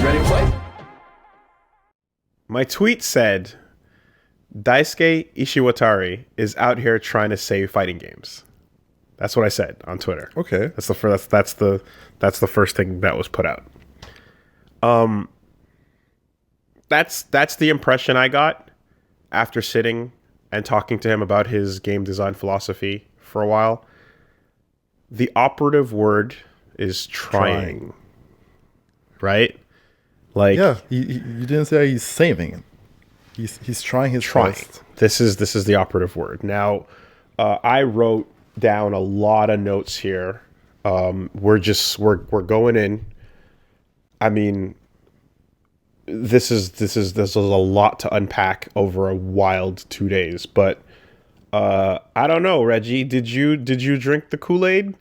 Ready to play? My tweet said, Daisuke Ishiwatari is out here trying to save fighting games. That's what I said on Twitter. Okay. That's the first thing that was put out. That's the impression I got after sitting and talking to him about his game design philosophy for a while. The operative word is trying. Right? Like, yeah, you didn't say he's saving it. He's trying his best. This is the operative word. Now, I wrote down a lot of notes here. We're going in. I mean, there's a lot to unpack over a wild 2 days, but I don't know, Reggie. Did you drink the Kool-Aid?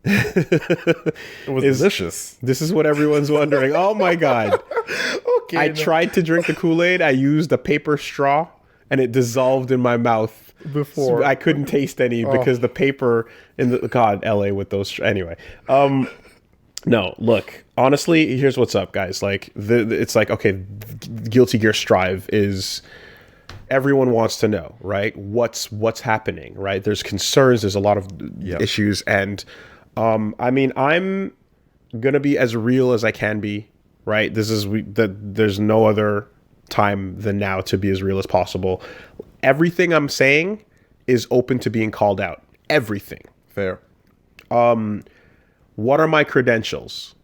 It was delicious. This is what everyone's wondering. Oh my God. Okay. I tried to drink the Kool-Aid. I used a paper straw and it dissolved in my mouth. Before. So I couldn't taste any because the paper in the God, LA with those anyway. No, look, honestly, here's what's up, guys. Like it's like, okay, Guilty Gear Strive is everyone wants to know, right? What's happening, right? There's concerns, there's a lot of issues, and I mean, I'm gonna be as real as I can be, right? There's no other time than now to be as real as possible. Everything I'm saying is open to being called out. Everything. Fair. What are my credentials?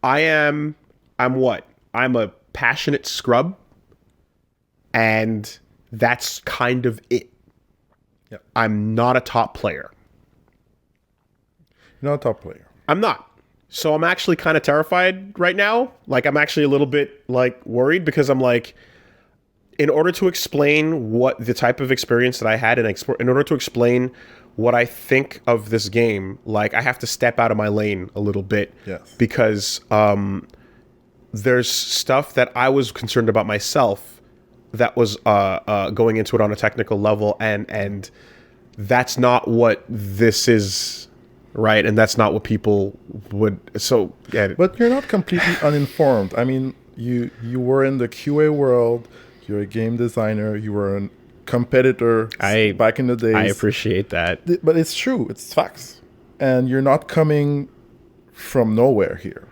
I'm what? I'm a passionate scrub, and that's kind of it. Yep. I'm not a top player. You're not a top player. I'm not. So I'm actually kind of terrified right now. Like, I'm actually a little bit like worried because I'm like, in order to explain what the type of experience that I had and in order to explain what I think of this game, like, I have to step out of my lane a little bit. Yes. Because there's stuff that I was concerned about myself that was going into it on a technical level, and that's not what this is. Right, and that's not what people would. So, yeah. But you're not completely uninformed. I mean, you were in the QA world. You're a game designer. You were a competitor back in the days. I appreciate that. But it's true. It's facts. And you're not coming from nowhere here.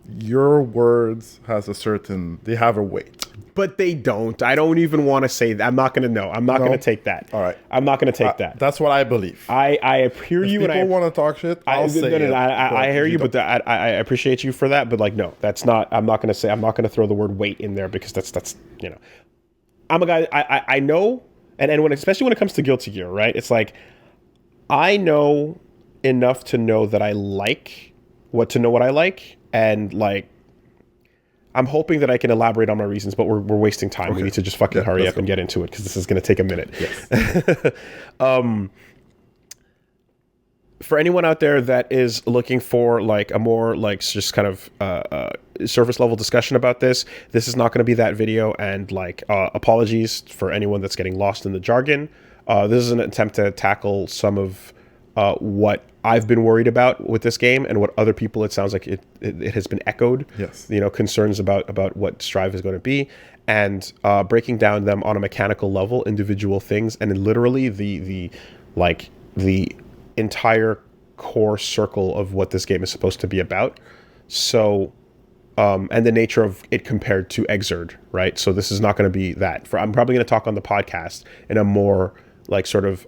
Your words they have a weight. But they don't. I don't even want to say that. I'm not going to know. I'm not going to take that. All right. I'm not going to take that. That's what I believe. I hear you. If people want to talk shit, I'll say it. I hear you, but I appreciate you for that. But like, no, that's not. I'm not going to throw the word weight in there because that's you know, I'm a guy. I know, and especially when it comes to Guilty Gear, right? It's like I know enough to know that I like what I like, and like, I'm hoping that I can elaborate on my reasons, but we're wasting time. Okay. We need to just fucking hurry up and get into it because this is going to take a minute. Yes. For anyone out there that is looking for like a more like just kind of surface level discussion about this is not going to be that video. And like apologies for anyone that's getting lost in the jargon. This is an attempt to tackle some of what I've been worried about with this game and what other people, it sounds like it has been echoed. Yes. You know, concerns about what Strive is going to be, and breaking down them on a mechanical level, individual things, and then literally the entire core circle of what this game is supposed to be about. So, and the nature of it compared to Exerd, right? So this is not going to be that. I'm probably going to talk on the podcast in a more like sort of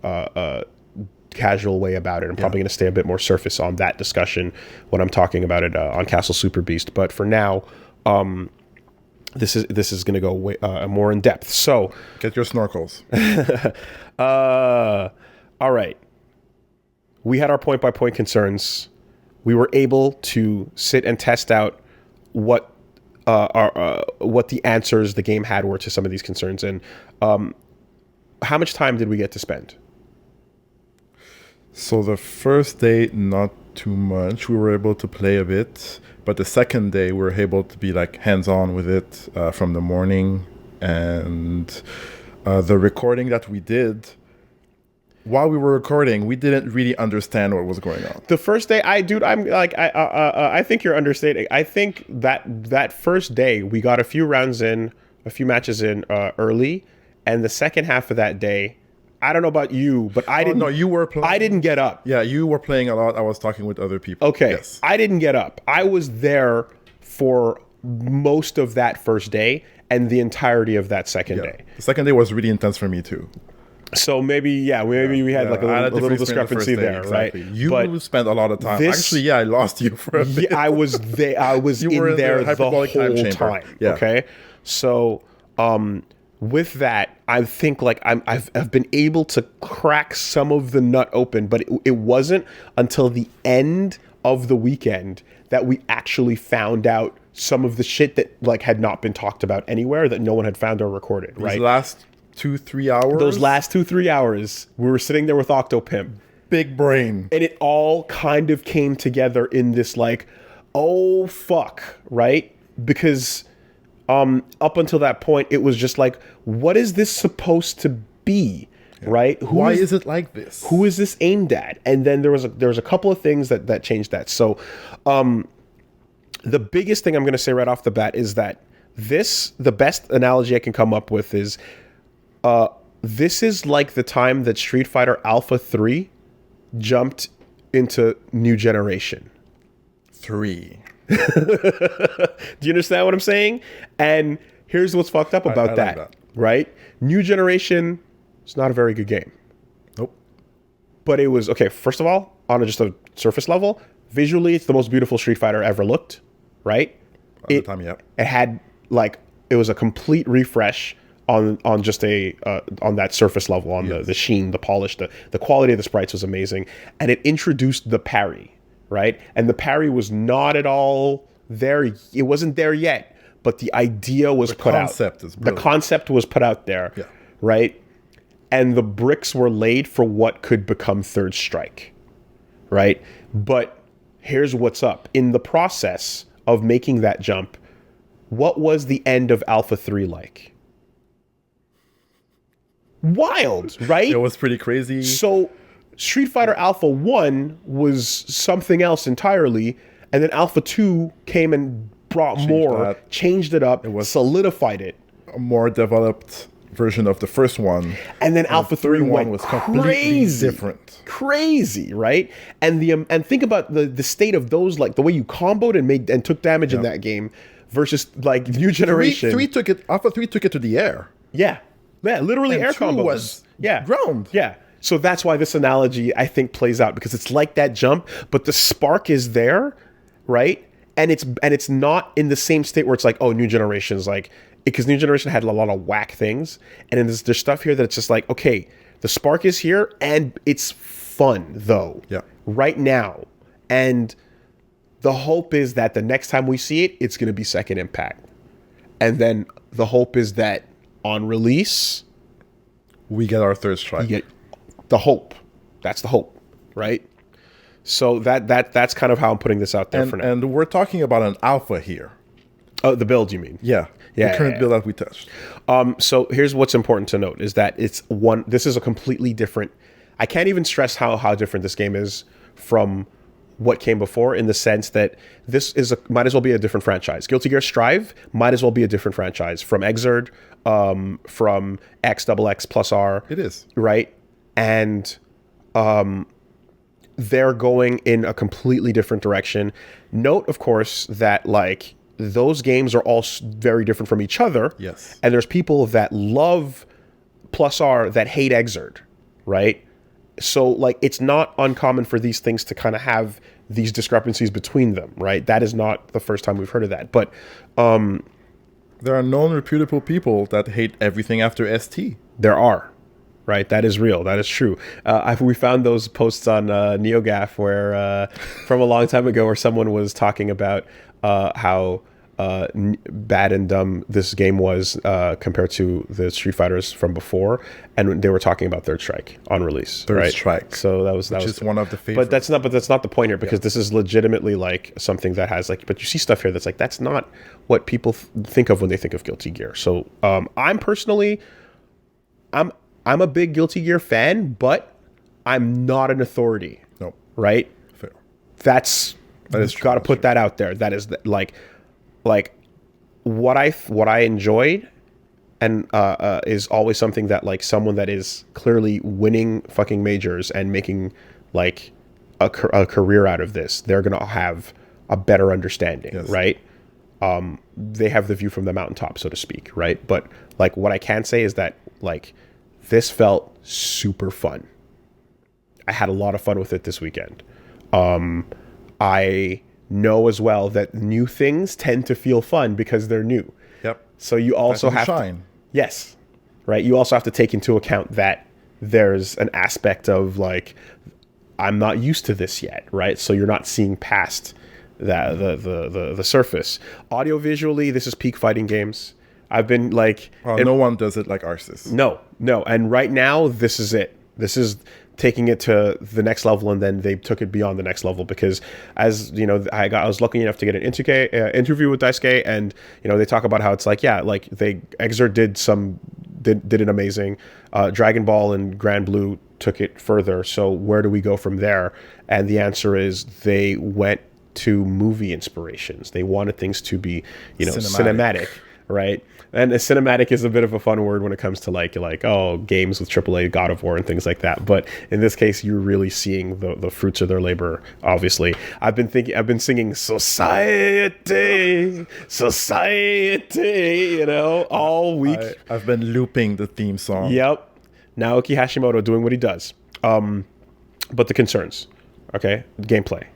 casual way about it. I'm probably going to stay a bit more surface on that discussion when I'm talking about it on Castle Super Beast. But for now, this is going to go way, more in depth. So get your snorkels. All right. We had our point-by-point concerns. We were able to sit and test out what the answers the game had were to some of these concerns. And how much time did we get to spend? So the first day, not too much. We were able to play a bit. But the second day, we were able to be like hands-on with it from the morning. And the recording that we did, while we were recording, we didn't really understand what was going on. The first day, I think you're understating. I think that first day we got a few matches in early, and the second half of that day, I don't know about you, but I didn't. No, you were playing. I didn't get up. Yeah, you were playing a lot. I was talking with other people. Okay, yes. I didn't get up. I was there for most of that first day and the entirety of that second day. The second day was really intense for me too. So maybe we had like a little discrepancy there, exactly. right? You spent a lot of time. Actually, I lost you for a bit. Yeah, I was there. I was in there the whole time. Yeah. Okay, so with that, I think like I've been able to crack some of the nut open, but it wasn't until the end of the weekend that we actually found out some of the shit that like had not been talked about anywhere, that no one had found or recorded. Right. These last 2-3 hours. Those last 2-3 hours, we were sitting there with Octopimp. Big brain. And it all kind of came together in this like, oh fuck, right? Because up until that point, it was just like, what is this supposed to be, right? Why is it like this? Who is this aimed at? And then there was a couple of things that changed that. So the biggest thing I'm going to say right off the bat is that the best analogy I can come up with is this is like the time that Street Fighter Alpha 3 jumped into New Generation. 3. Do you understand what I'm saying? And here's what's fucked up about I like that. Right? New Generation is not a very good game. Nope. But it was, okay, first of all, on just a surface level, visually, it's the most beautiful Street Fighter ever looked, right? At the time, yeah. It had, like, it was a complete refresh on just on that surface level, on the sheen, the polish, the quality of the sprites was amazing. And it introduced the parry, right? And the parry was not at all there. It wasn't there yet, but the idea was put out. The concept was put out there, right? And the bricks were laid for what could become Third Strike, right? But here's what's up. In the process of making that jump, what was the end of Alpha 3 like? Wild, right? It was pretty crazy. So Street Fighter Alpha 1 was something else entirely, and then Alpha 2 came and brought changed it up, solidified it. A more developed version of the first one. And then Alpha 3 was completely different. Crazy, right? And and think about the state of those, like the way you comboed and took damage in that game versus like New Generation. Alpha 3 took it to the air. Yeah. Yeah, literally and air combos. Was ground. Yeah. So that's why this analogy, I think, plays out, because it's like that jump, but the spark is there, right? And it's not in the same state where it's like, oh, New Generation is like, because New Generation had a lot of whack things, and then there's stuff here that it's just like, okay, the spark is here, and it's fun though, right now, and the hope is that the next time we see it, it's going to be Second Impact, and then the hope is that on release, we get our Third Strike. We get the hope. That's the hope, right? So that's kind of how I'm putting this out there for now. And we're talking about an alpha here. Oh, the build, you mean? Yeah. The current build that we touched. So here's what's important to note is that this is a completely different, I can't even stress how different this game is from what came before, in the sense that this might as well be a different franchise. Guilty Gear Strive might as well be a different franchise from Exerd, from XXX plus R. It is. Right? And they're going in a completely different direction. Note, of course, that like those games are all very different from each other. Yes. And there's people that love plus R that hate Exerd, right? So like it's not uncommon for these things to kind of have these discrepancies between them, right? That is not the first time we've heard of that. But there are known reputable people that hate everything after ST. There are. Right, that is real. That is true. We found those posts on NeoGAF where, from a long time ago, where someone was talking about how bad and dumb this game was compared to the Street Fighters from before, and they were talking about Third Strike on release. Third Strike. So that was one of the favorites. But that's not the point here, because this is legitimately like something that has like. But you see stuff here that's like that's not what people think of when they think of Guilty Gear. So I'm a big Guilty Gear fan, but I'm not an authority. No. Right? Fair. That is true. got to put that out there. That is like what I enjoyed and is always something that like someone that is clearly winning fucking majors and making like a career out of this, they're going to have a better understanding, Yes. right? They have the view from the mountaintop, so to speak, right? But like what I can say is that like this felt super fun. I had a lot of fun with it this weekend. I know as well that new things tend to feel fun because they're new. Yep. So you also have shine. yes, right? You also have to take into account that there's an aspect of like I'm not used to this yet, right? So you're not seeing past that the surface. Audio visually, this is peak fighting games. I've been like No one does it like ours is. no. And right now, this is it. This is taking it to the next level, and then they took it beyond the next level because, as you know, I was lucky enough to get an interview with Daisuke, and you know they talk about how it's like Exert did an amazing. Dragon Ball and Grand Blue took it further. So where do we go from there? And the answer is they went to movie inspirations. They wanted things to be cinematic, right? And a cinematic is a bit of a fun word when it comes to like games with AAA, God of War, and things like that. But in this case, you're really seeing the fruits of their labor. Obviously, I've been singing Society, all week. I've been looping the theme song. Yep, Naoki Hashimoto doing what he does. But the concerns, okay, gameplay.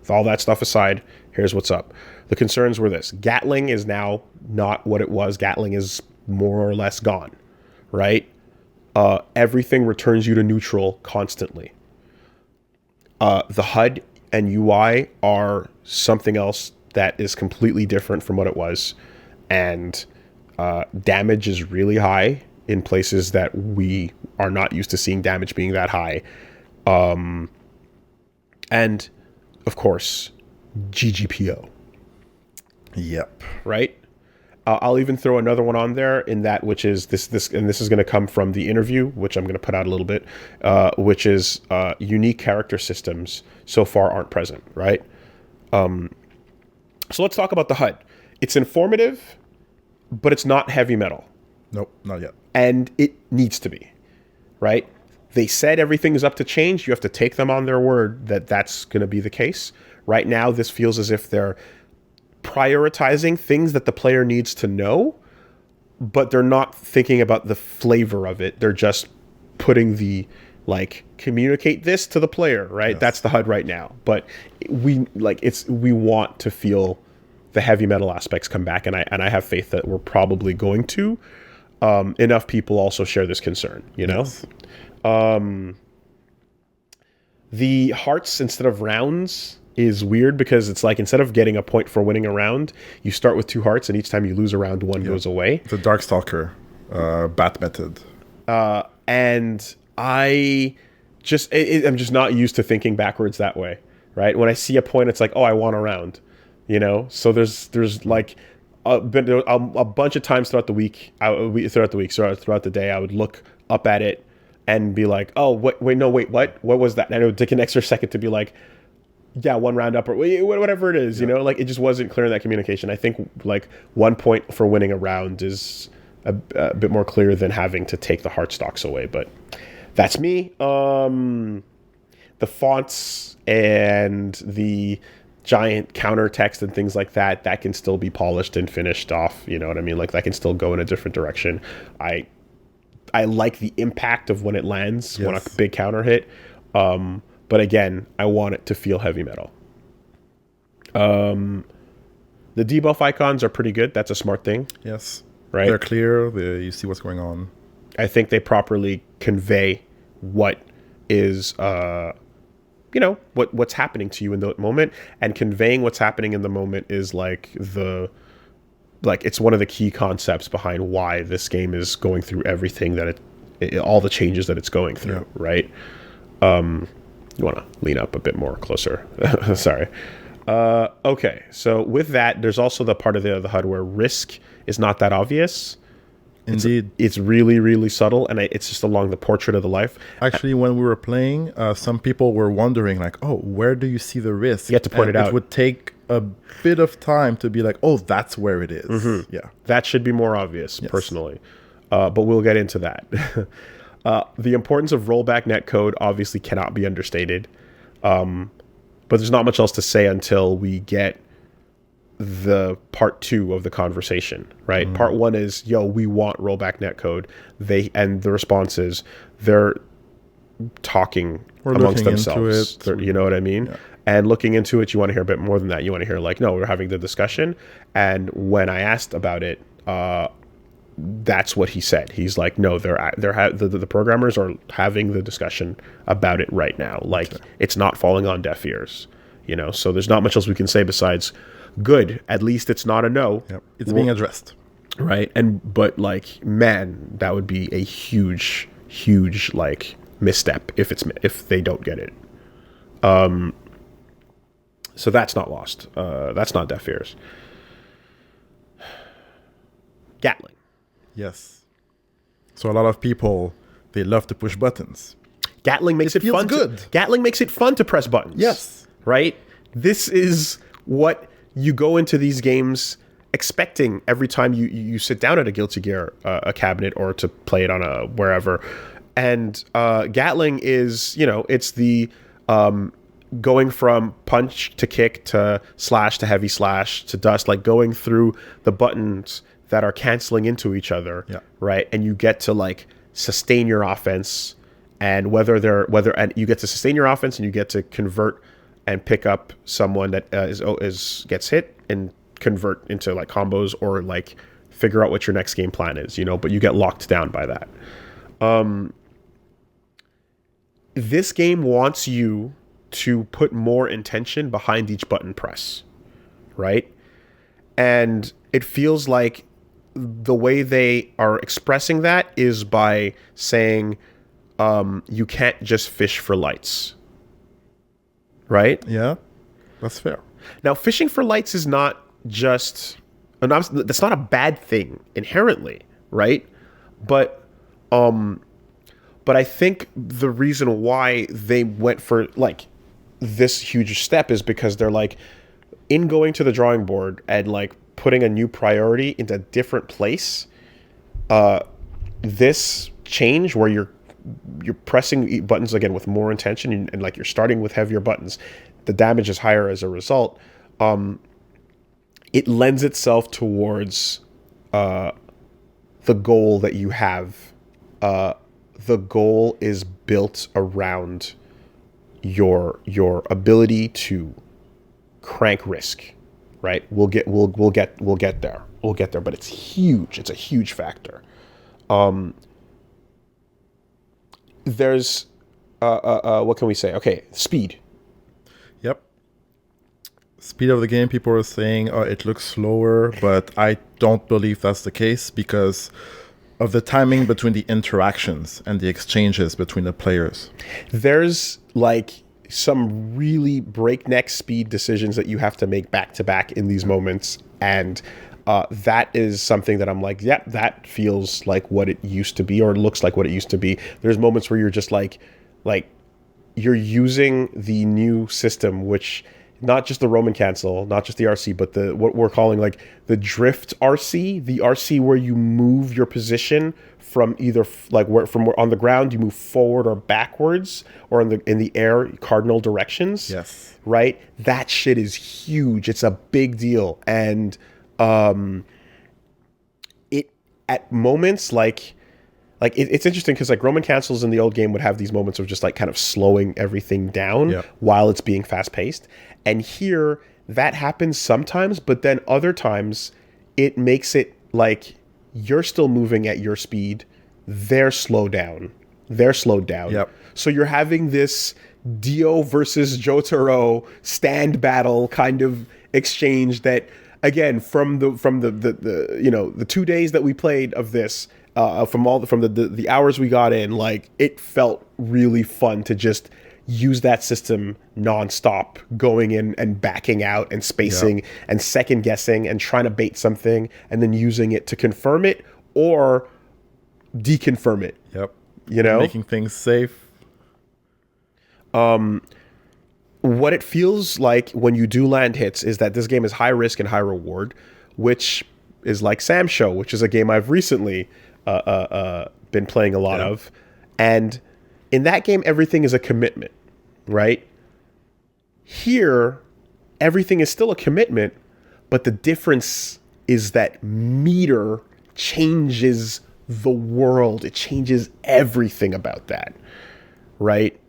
With all that stuff aside, here's what's up. The concerns were this. Gatling is now not what it was. Gatling is more or less gone, right? Everything returns you to neutral constantly. The HUD and UI are something else that is completely different from what it was. And damage is really high in places that we are not used to seeing damage being that high. And, of course, GGPO. Yep. Right? I'll even throw another one on there in that, which is this and this is going to come from the interview, which I'm going to put out a little bit, which is unique character systems so far aren't present, right? So let's talk about the HUD. It's informative, but it's not heavy metal. Nope, not yet. And it needs to be, right? They said everything is up to change. You have to take them on their word that that's going to be the case. Right now, this feels as if they're prioritizing things that the player needs to know, but they're not thinking about the flavor of it. They're just putting the communicate this to the player, right? Yes. That's the HUD right now. But we want to feel the heavy metal aspects come back, and I have faith that we're probably going to. Enough people also share this concern, you know? Yes. The hearts instead of rounds is weird because it's like instead of getting a point for winning a round, you start with 2 hearts, and each time you lose a round, 1 goes away. The Darkstalker bat method. And I'm just not used to thinking backwards that way, right? When I see a point, it's like, oh, I want a round, you know? So there's like a bunch of times throughout the week, throughout the day, I would look up at it and be like, oh, what was that? And it would take an extra second to be like, yeah, 1 round up or whatever it is, you know, like it just wasn't clear in that communication. I think like 1 point for winning a round is a bit more clear than having to take the heart stocks away, but that's me. The fonts and the giant counter text and things like that can still be polished and finished off, you know what I mean? Like that can still go in a different direction. I like the impact of when it lands, when a big counter hit. But again, I want it to feel heavy metal. The debuff icons are pretty good. That's a smart thing. Yes. Right? They're clear. You see what's going on. I think they properly convey what is, what's happening to you in the moment. And conveying what's happening in the moment is it's one of the key concepts behind why this game is going through everything that all the changes that it's going through, right? You want to lean up a bit more closer. Sorry. Okay, so with that, there's also the part of the HUD where risk is not that obvious. Indeed. It's really, really subtle, and it's just along the portrait of the life. Actually, when we were playing, some people were wondering, like, oh, where do you see the risk? You have to point it out. It would take a bit of time to be like, oh, that's where it is. Mm-hmm. Yeah. That should be more obvious, personally. But we'll get into that. The importance of rollback netcode obviously cannot be understated. But there's not much else to say until we get the part 2 of the conversation, right? Part 1 is, we want rollback netcode. And the response is they're talking amongst themselves. You know what I mean? Yeah. And looking into it, you want to hear a bit more than that. You want to hear like, no, we're having the discussion. And when I asked about it, that's what he said. He's like, no, the programmers are having the discussion about it right now. Like, it's not falling on deaf ears, so there's not much else we can say besides good. At least it's not a no. Yep. It's being addressed. Right. But like, man, that would be a huge, huge like misstep if they don't get it. So that's not lost. That's not deaf ears. Gatling. Yes. So a lot of people, they love to push buttons. Gatling makes it fun. Gatling makes it fun to press buttons. Yes. Right? This is what you go into these games expecting every time you sit down at a Guilty Gear a cabinet or to play it on a wherever. And Gatling is, it's the going from punch to kick to slash to heavy slash to dust, like going through the buttons that are canceling into each other, right? And you get to like sustain your offense, and and you get to sustain your offense, and you get to convert and pick up someone that gets hit and convert into like combos, or like figure out what your next game plan is, but you get locked down by that. This game wants you to put more intention behind each button press, right? And it feels like the way they are expressing that is by saying you can't just fish for lights, right? Yeah, that's fair. Now, fishing for lights is not just... that's not a bad thing inherently, right? But I think the reason why they went for like this huge step is because they're like, in going to the drawing board and like putting a new priority into a different place, this change where you're pressing buttons again with more intention, and like you're starting with heavier buttons, the damage is higher as a result. It lends itself towards the goal that you have. The goal is built around your ability to crank risk, right? We'll get there, but it's huge. It's a huge factor. There's what can we say? Okay, speed. Yep. Speed of the game, people are saying, oh, it looks slower, but I don't believe that's the case because of the timing between the interactions and the exchanges between the players. There's like some really breakneck speed decisions that you have to make back to back in these moments, and that is something that I'm like, yep, that feels like what it used to be, or looks like what it used to be. There's moments where you're just like you're using the new system, which not just the Roman cancel, not just the RC, but what we're calling like the drift RC, the RC where you move your position from either from on the ground you move forward or backwards, or in the air cardinal directions. Yes. Right? That shit is huge. It's a big deal. And it at moments it's interesting because like Roman cancels in the old game would have these moments of just like kind of slowing everything down while it's being fast paced. And here that happens sometimes, but then other times it makes it like you're still moving at your speed. They're slowed down. Yep. So you're having this Dio versus Jotaro stand battle kind of exchange that, again, from the 2 days that we played of this, from the hours we got in, like it felt really fun to just use that system nonstop, going in and backing out and spacing and second guessing and trying to bait something and then using it to confirm it or deconfirm it. Yep. You know, Making things safe. what it feels like when you do land hits is that this game is high risk and high reward, which is like Sam's Show, which is a game I've recently been playing a lot of. And in that game, everything is a commitment, right? Here, everything is still a commitment, but the difference is that meter changes the world. It changes everything about that, right?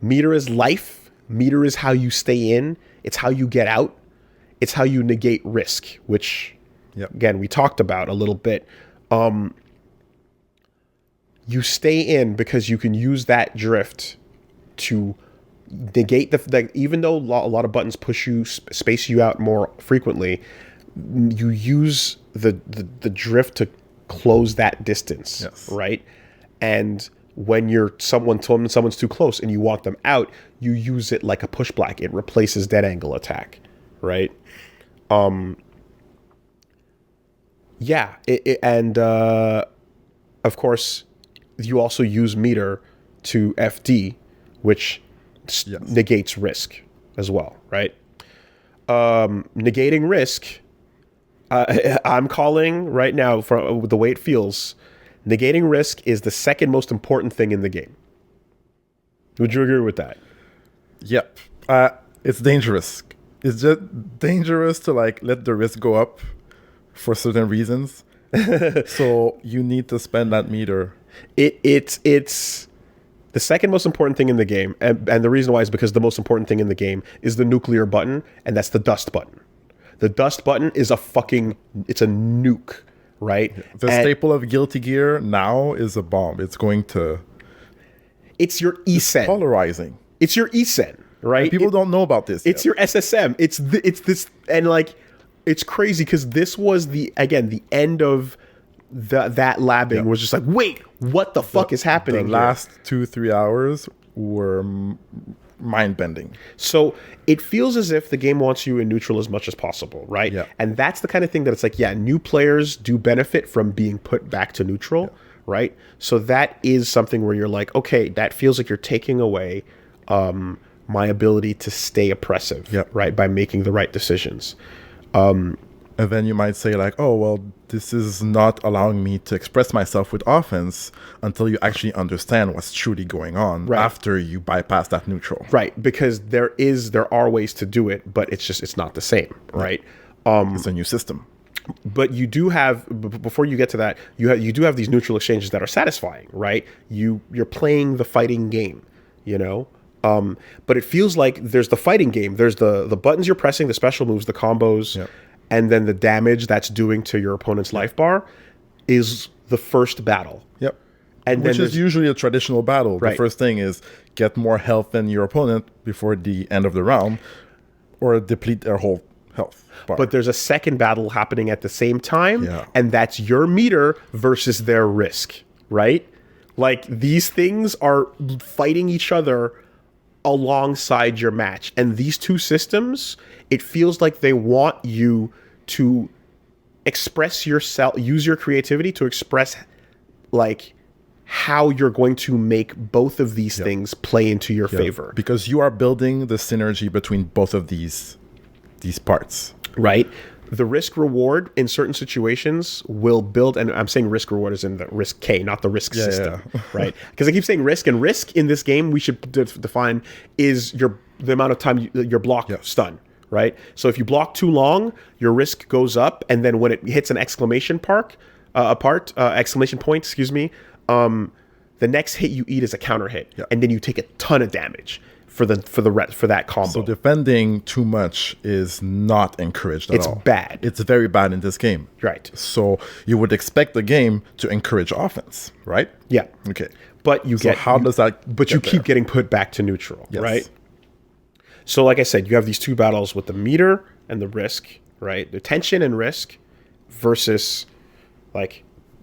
Meter is life. Meter is how you stay in. It's how you get out. It's how you negate risk, which, again, we talked about a little bit. You stay in because you can use that drift to negate even though a lot of buttons space you out more frequently, you use the drift to close that distance, right? And when someone's too close and you want them out, you use it like a push black. It replaces dead angle attack, right? And of course, you also use meter to FD, which negates risk as well, right? Negating risk, I'm calling right now, from the way it feels, negating risk is the second most important thing in the game. Would you agree with that? Yep. It's dangerous. It's just dangerous to let the risk go up for certain reasons. So you need to spend that meter. It's the second most important thing in the game, and the reason why is because the most important thing in the game is the nuclear button, and that's the dust button. The dust button is it's a nuke, right? The staple of Guilty Gear now is a bomb. It's going to... It's your ESEN. It's polarizing. It's your ESEN, right? And people don't know about this It's your SSM. It's this, and it's crazy because this was the end of that labbing was just like, wait, what the fuck is happening? The last 2-3 hours were mind-bending. So it feels as if the game wants you in neutral as much as possible, right? Yeah. And that's the kind of thing that it's like, new players do benefit from being put back to neutral, right? So that is something where you're like, okay, that feels like you're taking away my ability to stay oppressive, right? By making the right decisions. And then you might say oh, well, this is not allowing me to express myself with offense until you actually understand what's truly going on after you bypass that neutral. Right, because there are ways to do it, but it's not the same, right? It's a new system. But you do have, before you get to that, you do have these neutral exchanges that are satisfying, right? You're playing the fighting game, but it feels like there's the fighting game. There's the buttons you're pressing, the special moves, the combos, and then the damage that's doing to your opponent's life bar is the first battle. Yep. And which is usually a traditional battle. Right. The first thing is get more health than your opponent before the end of the round, or deplete their whole health bar. But there's a second battle happening at the same time, and that's your meter versus their risk, right? These things are fighting each other alongside your match. And these two systems, it feels like they want you to express yourself, use your creativity to express how you're going to make both of these things play into your favor. Because you are building the synergy between both of these parts. Right? The risk reward in certain situations will build, and I'm saying risk reward is in the risk K, not the risk system, right? Because I keep saying risk, and risk in this game we should define is the amount of time your block stun, right? So if you block too long, your risk goes up, and then when it hits an exclamation point, excuse me, the next hit you eat is a counter hit, and then you take a ton of damage for that combo. So defending too much is not encouraged at all. It's bad. It's very bad in this game. Right. So you would expect the game to encourage offense, right? Yeah. Okay. But you keep getting put back to neutral, right? So like I said, you have these two battles with the meter and the risk, right? The tension and risk versus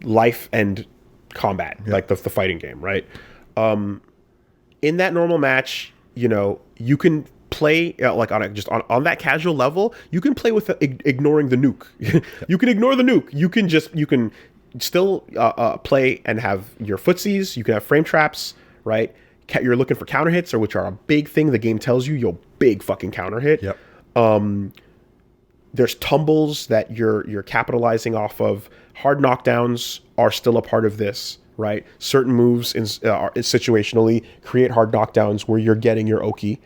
life and combat, the fighting game, right? In that normal match, you can play on that casual level. You can play with ignoring the nuke. You can ignore the nuke. You can still play and have your footsies. You can have frame traps, right? You're looking for counter hits, or which are a big thing. The game tells you you'll big fucking counter hit. Yep. There's tumbles that you're capitalizing off of. Hard knockdowns are still a part of this, right? Certain moves situationally create hard knockdowns where you're getting your Oki.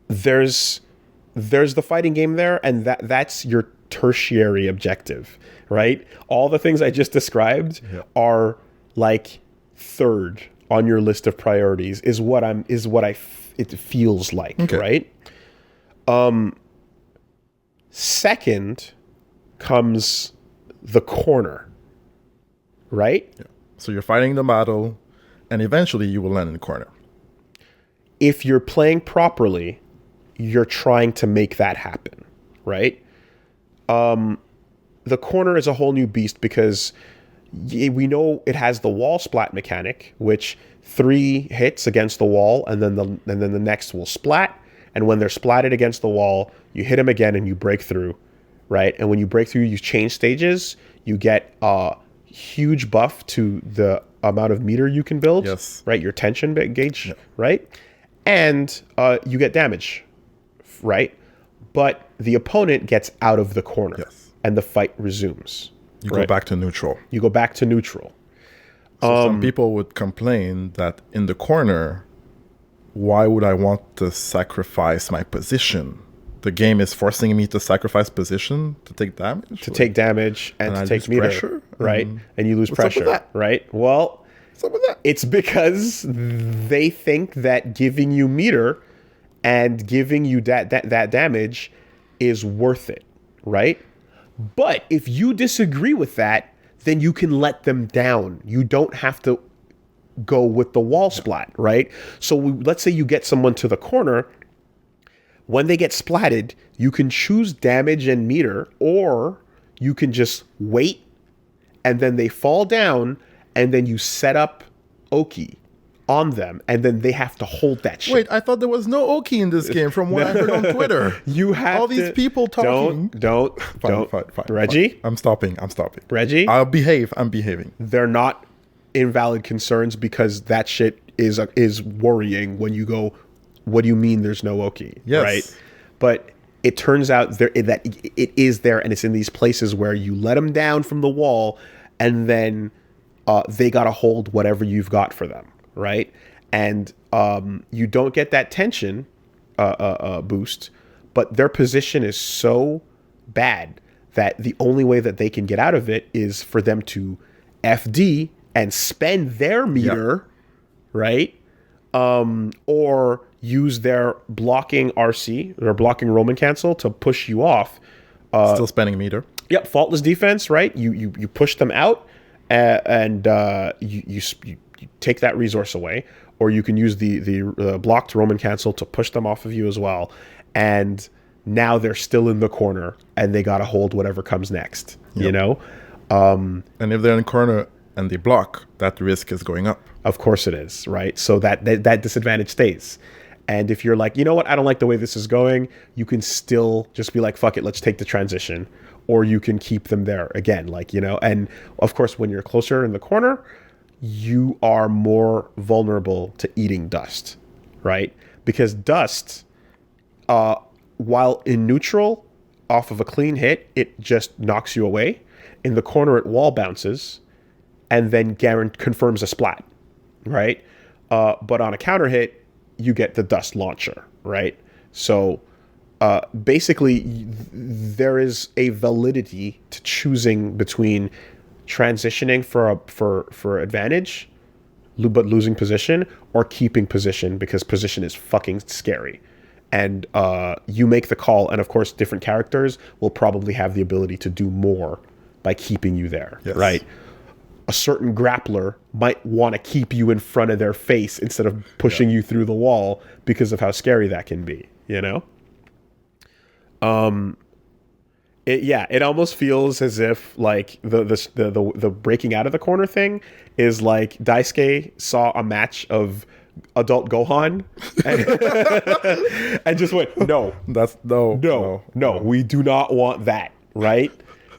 There's the fighting game there, and that's your tertiary objective, right? All the things I just described are like third on your list of priorities. It feels like, right? Second comes the corner, right? Yeah. So you're fighting the battle, and eventually you will land in the corner. If you're playing properly, you're trying to make that happen, right? The corner is a whole new beast because we know it has the wall splat mechanic, which 3 hits against the wall, and then the next will splat. And when they're splatted against the wall, you hit them again and you break through, right? And when you break through, you change stages. You get a huge buff to the amount of meter you can build, right? Your tension gauge, right? And you get damage, right? But the opponent gets out of the corner, and the fight resumes. You go back to neutral. You go back to neutral. So some people would complain that in the corner, why would I want to sacrifice my position? The game is forcing me to sacrifice position to take damage? To take damage and to take meter, pressure? right? And you lose pressure, right? Well, what's up with that? It's because they think that giving you meter and giving you that damage is worth it, right? But if you disagree with that, then you can let them down. You don't have to go with the wall splat, right? So let's say you get someone to the corner. When they get splatted, you can choose damage and meter, or you can just wait, and then they fall down, and then you set up Oki on them, and then they have to hold that shit. Wait, I thought there was no Oki in this game from what I heard on Twitter. You have all these people talking. Don't. Fine, Reggie? Fine. I'm stopping. Reggie? I'll behave. I'm behaving. They're not invalid concerns because that shit is worrying when you go, what do you mean there's no Oki? Yes. Right? But it turns out that it is there, and it's in these places where you let them down from the wall, and then they got to hold whatever you've got for them, right? And you don't get that tension boost, but their position is so bad that the only way that they can get out of it is for them to FD and spend their meter, right? Or use their blocking RC, or blocking Roman cancel, to push you off. Still spending meter. Yep, faultless defense, right? You push them out, and you take that resource away, or you can use the blocked Roman cancel to push them off of you as well. And now they're still in the corner, and they got to hold whatever comes next. You know, and if they're in the corner and they block, that risk is going up. Of course it is, right? So that disadvantage stays. And if you're like, you know what, I don't like the way this is going, you can still just be like, fuck it, let's take the transition. Or you can keep them there again, like, you know. And of course, when you're closer in the corner, you are more vulnerable to eating dust, right? Because dust, while in neutral, off of a clean hit, it just knocks you away. In the corner, it wall bounces and then confirms a splat, right? But on a counter hit, you get the dust launcher, right? So basically, there is a validity to choosing between transitioning for advantage, but losing position, or keeping position, because position is fucking scary. And you make the call, and of course, different characters will probably have the ability to do more by keeping you there, right? A certain grappler might want to keep you in front of their face instead of pushing you through the wall because of how scary that can be, you know? It almost feels as if like the breaking out of the corner thing is like Daisuke saw a match of adult Gohan and just went, no, that's no, we do not want that, right?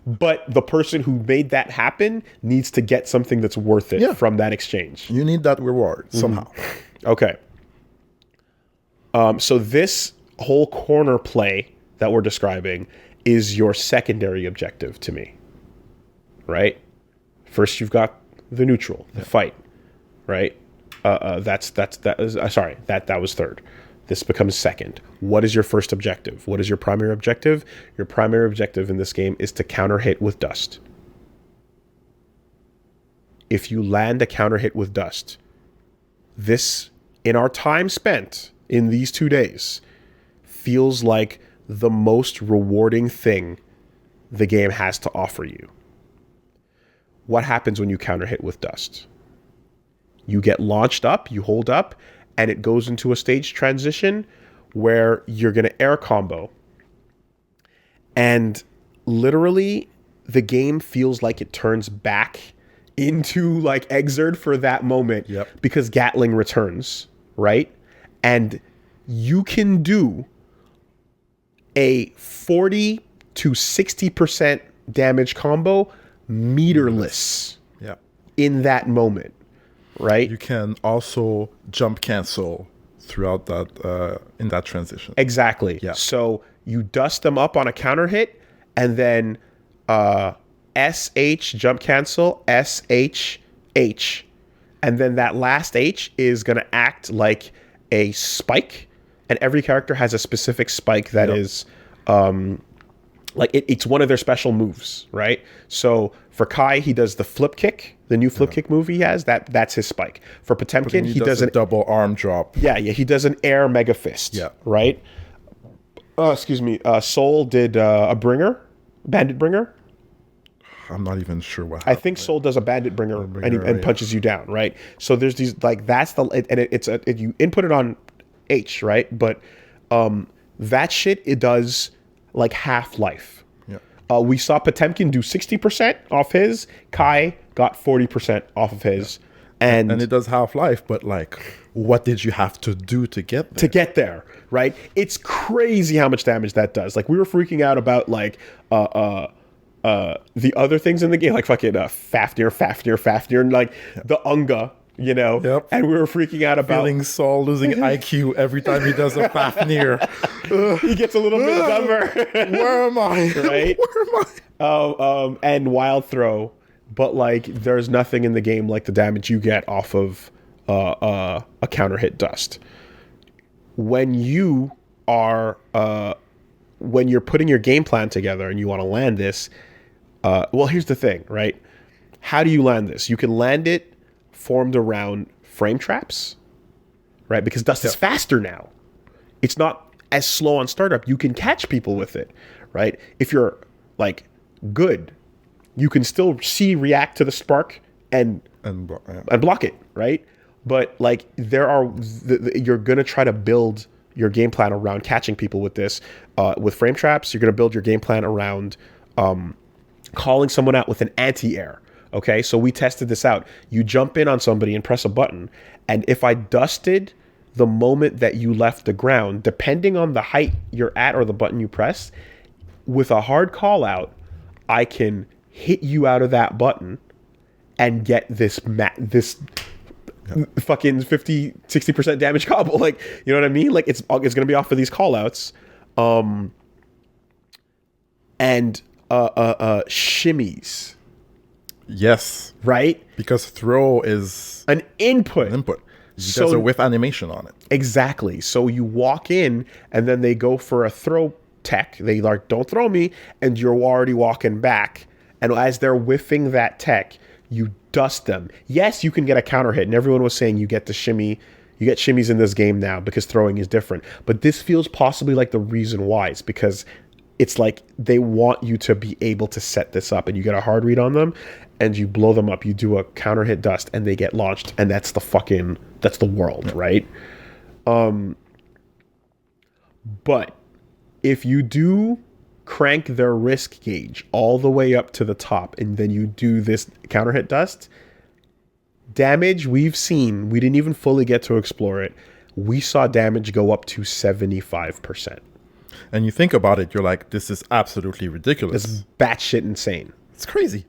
but the person who made that happen needs to get something that's worth it from that exchange. You need that reward somehow. Okay. So this whole corner play that we're describing is your secondary objective to me, right? First, you've got the neutral, the fight, right? That was third. This becomes second. What is your first objective? What is your primary objective? Your primary objective in this game is to counter hit with dust. If you land a counter hit with dust, this, in our time spent in these 2 days, feels like the most rewarding thing the game has to offer you. What happens when you counter hit with dust? You get launched up, you hold up, and it goes into a stage transition where you're going to air combo. And literally, the game feels like it turns back into like Exerd for that moment because Gatling returns, right? And you can do a 40 to 60% damage combo meterless in that moment, right? You can also jump cancel throughout that in that transition. Exactly. Yeah. So you dust them up on a counter hit, and then SH jump cancel, SH H, and then that last H is going to act like a spike, and every character has a specific spike that is like it's one of their special moves, right? So for Kai, he does the flip kick, the new flip kick move he has. That's his spike. For Potemkin, he does a double arm drop. Yeah, he does an air mega fist. Yeah, right. Excuse me. Soul did a bringer, bandit bringer. I'm not even sure what happened. I think Soul does a bandit bringer and punches you down, right? So there's these like that's the and you input it on H, right? But that shit it does like half life. Yeah. We saw Potemkin do 60% off his. Kai got 40% off of his. Yeah. And it does half life, but like, what did you have to do to get there? To get there, right? It's crazy how much damage that does. Like we were freaking out about like the other things in the game, like fucking Fafnir, and like the Unga, you know? Yep. And we were freaking out about feeling Saul losing IQ every time he does a Fafnir. He gets a little bit dumber. Where am I? Right? Where am I? And Wild Throw, but like there's nothing in the game like the damage you get off of a counter hit dust. When you are when you're putting your game plan together and you want to land this, well, here's the thing, right? How do you land this? You can land it formed around frame traps, right? Because dust is faster now. It's not as slow on startup. You can catch people with it, right? If you're like good, you can still react to the spark and block it, right? But like you're gonna try to build your game plan around catching people with this. With frame traps, you're gonna build your game plan around calling someone out with an anti-air. Okay, so we tested this out. You jump in on somebody and press a button, and if I dusted the moment that you left the ground, depending on the height you're at or the button you press, with a hard call out, I can hit you out of that button and get this fucking 50, 60% damage combo. Like, you know what I mean? Like it's going to be off of these call outs. And shimmies. Yes. Right? Because throw is an input. There's a whiff animation on it. Exactly. So you walk in and then they go for a throw tech. They like, don't throw me. And you're already walking back. And as they're whiffing that tech, you dust them. Yes, you can get a counter hit. And everyone was saying you get the shimmy. You get shimmies in this game now because throwing is different. But this feels possibly like the reason why. It's because it's like they want you to be able to set this up. And you get a hard read on them. And you blow them up, you do a counter hit dust, and they get launched, and that's the world, right? But if you do crank their risk gauge all the way up to the top, and then you do this counter hit dust, damage we've seen, we didn't even fully get to explore it, we saw damage go up to 75%. And you think about it, you're like, this is absolutely ridiculous. It's batshit insane. It's crazy.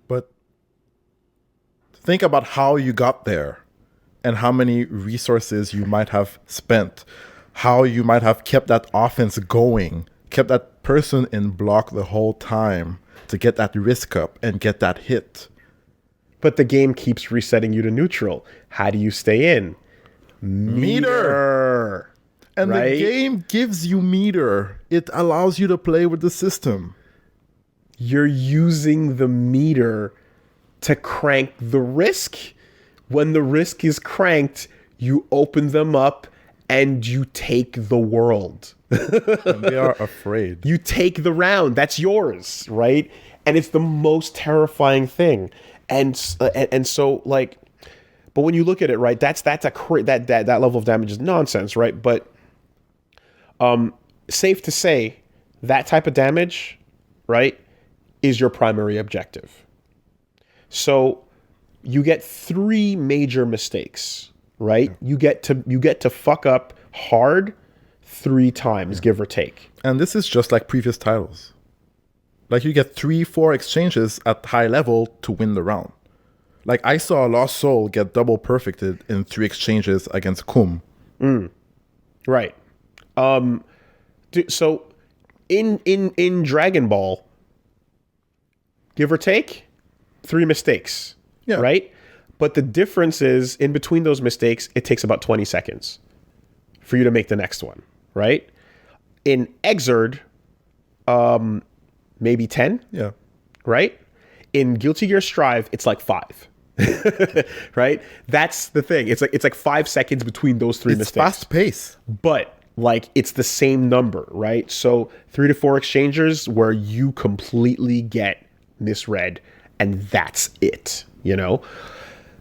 But think about how you got there and how many resources you might have spent, how you might have kept that offense going, kept that person in block the whole time to get that risk up and get that hit. But the game keeps resetting you to neutral. How do you stay in? Meter. And right? the game gives you meter. It allows you to play with the system. You're using the meter to crank the risk. When the risk is cranked, you open them up and you take the world. And they are afraid. You take the round. That's yours, right? And it's the most terrifying thing. And so like, but when you look at it, right, that level of damage is nonsense, right? But safe to say, that type of damage, right, is your primary objective. So you get 3 major mistakes, right? Yeah. You get to fuck up hard 3 times, give or take. And this is just like previous titles. Like you get 3-4 exchanges at high level to win the round. Like I saw Lost Soul get double perfected in 3 exchanges against Kum. Right. So in Dragon Ball, give or take, 3 mistakes. Yeah. Right? But the difference is in between those mistakes, it takes about 20 seconds for you to make the next one. Right? In Exerd, maybe 10. Yeah. Right? In Guilty Gear Strive, it's like 5. Right? That's the thing. It's like 5 seconds between those 3 mistakes. It's fast pace. But like it's the same number, right? So 3 to 4 exchangers where you completely get misread and that's it, you know?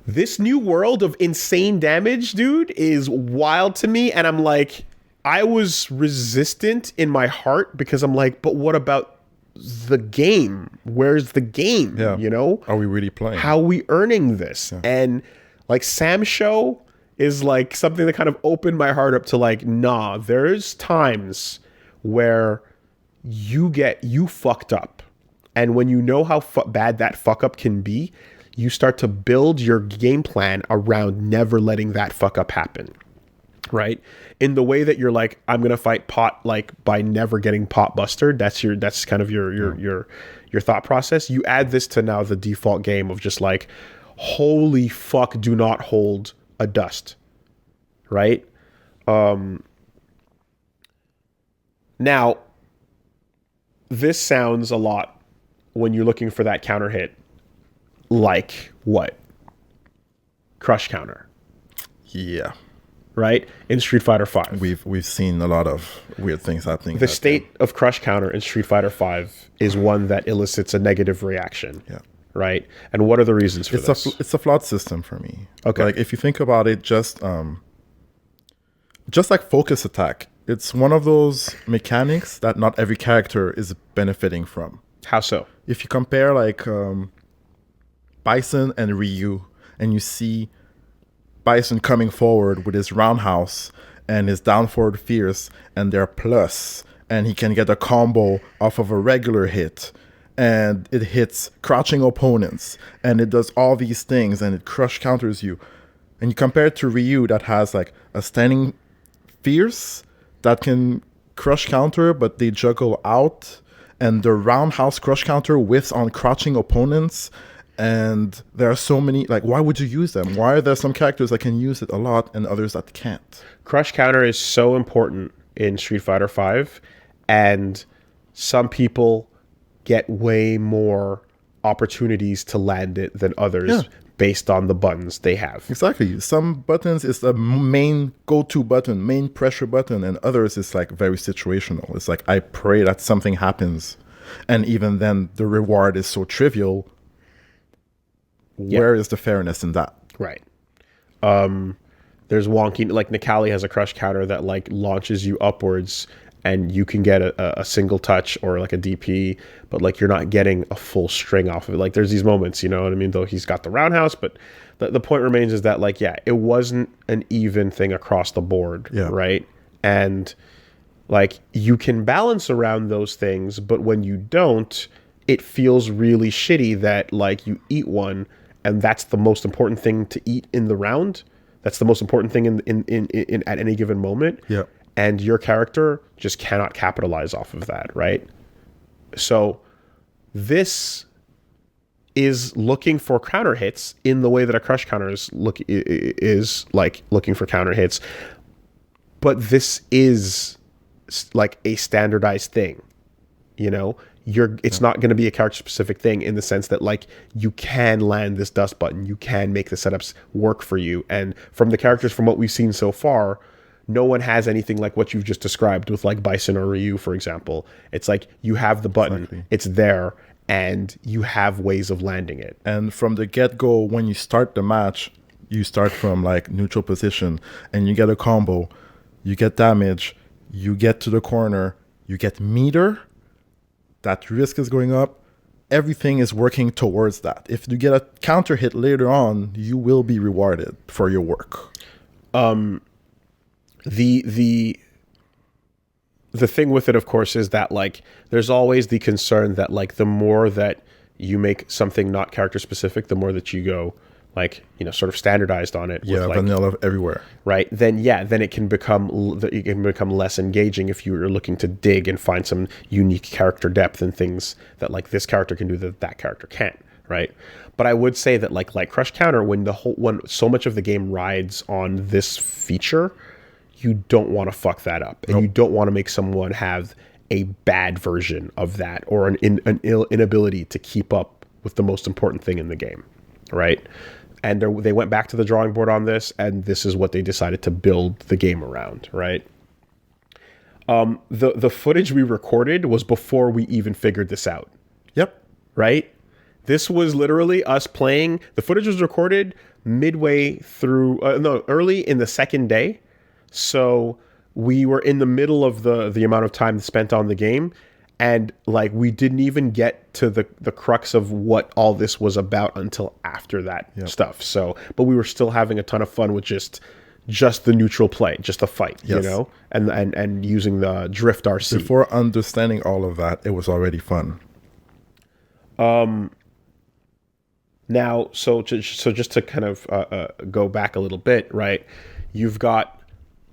This new world of insane damage, dude, is wild to me. And I'm like, I was resistant in my heart because I'm like, but what about the game? Where's the game? Yeah. You know? Are we really playing? How are we earning this? Yeah. And like Sam's show is like something that kind of opened my heart up to like, nah, there's times where you fucked up. And when you know how bad that fuck up can be, you start to build your game plan around never letting that fuck up happen. Right? In the way that you're like, I'm going to fight pot like by never getting pot bustered. That's kind of your thought process. You add this to now the default game of just like, holy fuck, do not hold a dust. Right? Now, this sounds a lot when you're looking for that counter hit like what? Crush counter. Yeah. Right? In Street Fighter V. We've seen a lot of weird things happening. The state of crush counter in Street Fighter V is one that elicits a negative reaction. Yeah. Right? And what are the reasons for this? It's a flawed system for me. Okay. Like if you think about it, just like focus attack, it's one of those mechanics that not every character is benefiting from. How so? If you compare like Bison and Ryu, and you see Bison coming forward with his roundhouse and his down forward fierce and their plus, and he can get a combo off of a regular hit, and it hits crouching opponents, and it does all these things, and it crush counters you. And you compare it to Ryu that has like a standing fierce that can crush counter, but they juggle out, and the roundhouse crush counter whiffs on crouching opponents. And there are so many, like, why would you use them? Why are there some characters that can use it a lot and others that can't? Crush counter is so important in Street Fighter V, and some people get way more opportunities to land it than others based on the buttons they have. Exactly. Some buttons is the main go-to button, main pressure button, and others is like very situational. It's like, I pray that something happens. And even then, the reward is so trivial. Where is the fairness in that? Right. There's wonky, like Nikali has a crush counter that like launches you upwards and you can get a single touch or like a DP, but like you're not getting a full string off of it. Like there's these moments, you know what I mean? Though he's got the roundhouse, but the point remains is that like, yeah, it wasn't an even thing across the board. Yeah. Right. And Like, you can balance around those things, but when you don't, it feels really shitty that, like, you eat one, and that's the most important thing to eat in the round. That's the most important thing in at any given moment. Yeah. And your character just cannot capitalize off of that, right? So this is looking for counter hits in the way that a crush counter is like looking for counter hits, but this is like a standardized thing. You know, it's not going to be a character specific thing in the sense that, like, you can land this dust button, you can make the setups work for you. And from the characters, from what we've seen so far, no one has anything like what you've just described with, like, Bison or Ryu, for example. It's like you have the button, exactly. It's there, and you have ways of landing it. And from the get-go, when you start the match, you start from, like, neutral position, and you get a combo, you get damage, you get to the corner, you get meter, that risk is going up, everything is working towards that. If you get a counter hit later on, you will be rewarded for your work. The thing with it, of course, is that, like, there's always the concern that, like, the more that you make something not character specific, the more that you go, like, you know, sort of standardized on it. Yeah, with, like, vanilla everywhere. Right. Then it can become less engaging if you're looking to dig and find some unique character depth and things that, like, this character can do that character can't. Right. But I would say that, like Crush Counter, when so much of the game rides on this feature, you don't want to fuck that up, and you don't want to make someone have a bad version of that, or an inability to keep up with the most important thing in the game, right? And they went back to the drawing board on this, and this is what they decided to build the game around, right? The footage we recorded was before we even figured this out. Yep. Right? This was literally us playing. The footage was recorded midway through, early in the second day. So we were in the middle of the amount of time spent on the game, and, like, we didn't even get to the crux of what all this was about until after that stuff. So, but we were still having a ton of fun with just the neutral play, just the fight, you know, and using the drift RC. Before understanding all of that, it was already fun. Now, so just to kind of go back a little bit, right? You've got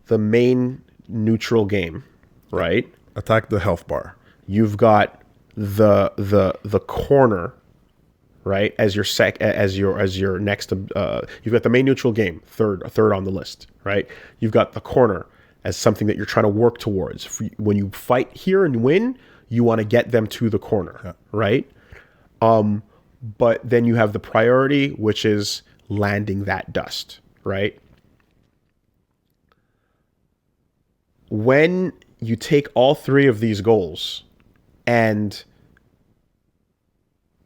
the main neutral game, right? Attack the health bar. You've got the corner, right? As your next. You've got the main neutral game, third on the list, right? You've got the corner as something that you're trying to work towards. When you fight here and win, you want to get them to the corner, right? But then you have the priority, which is landing that dust, right? When you take all three of these goals and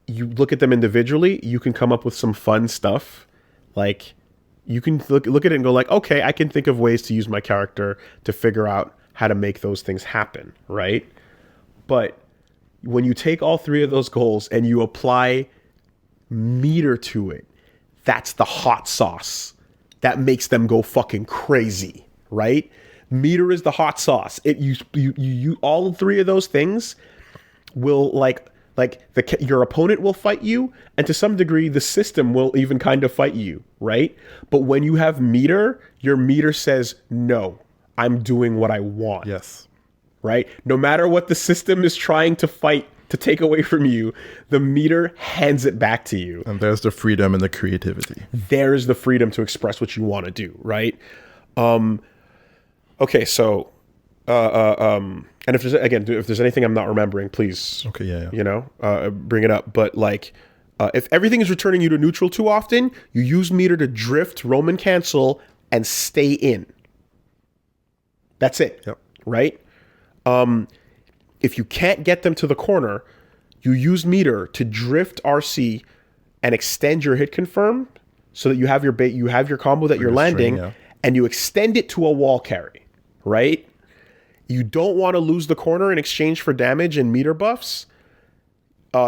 you look at them individually, you can come up with some fun stuff. Like, you can look at it and go, like, okay, I can think of ways to use my character to figure out how to make those things happen, right? But when you take all three of those goals and you apply meter to it, that's the hot sauce that makes them go fucking crazy, right? Meter is the hot sauce. You all three of those things will, your opponent will fight you, and to some degree the system will even kind of fight you, right? But when you have meter, your meter says, no, I'm doing what I want. Yes. Right? No matter what the system is trying to fight to take away from you, the meter hands it back to you. And there's the freedom and the creativity. There's the freedom to express what you want to do, right? Okay, so, and if there's anything I'm not remembering, please, bring it up. But, like, if everything is returning you to neutral too often, you use meter to drift, Roman cancel, and stay in. That's it. Yep. Right? If you can't get them to the corner, you use meter to drift RC and extend your hit confirm so that you have your combo that you're landing, and you extend it to a wall carry. Right? You don't want to lose the corner in exchange for damage and meter buffs.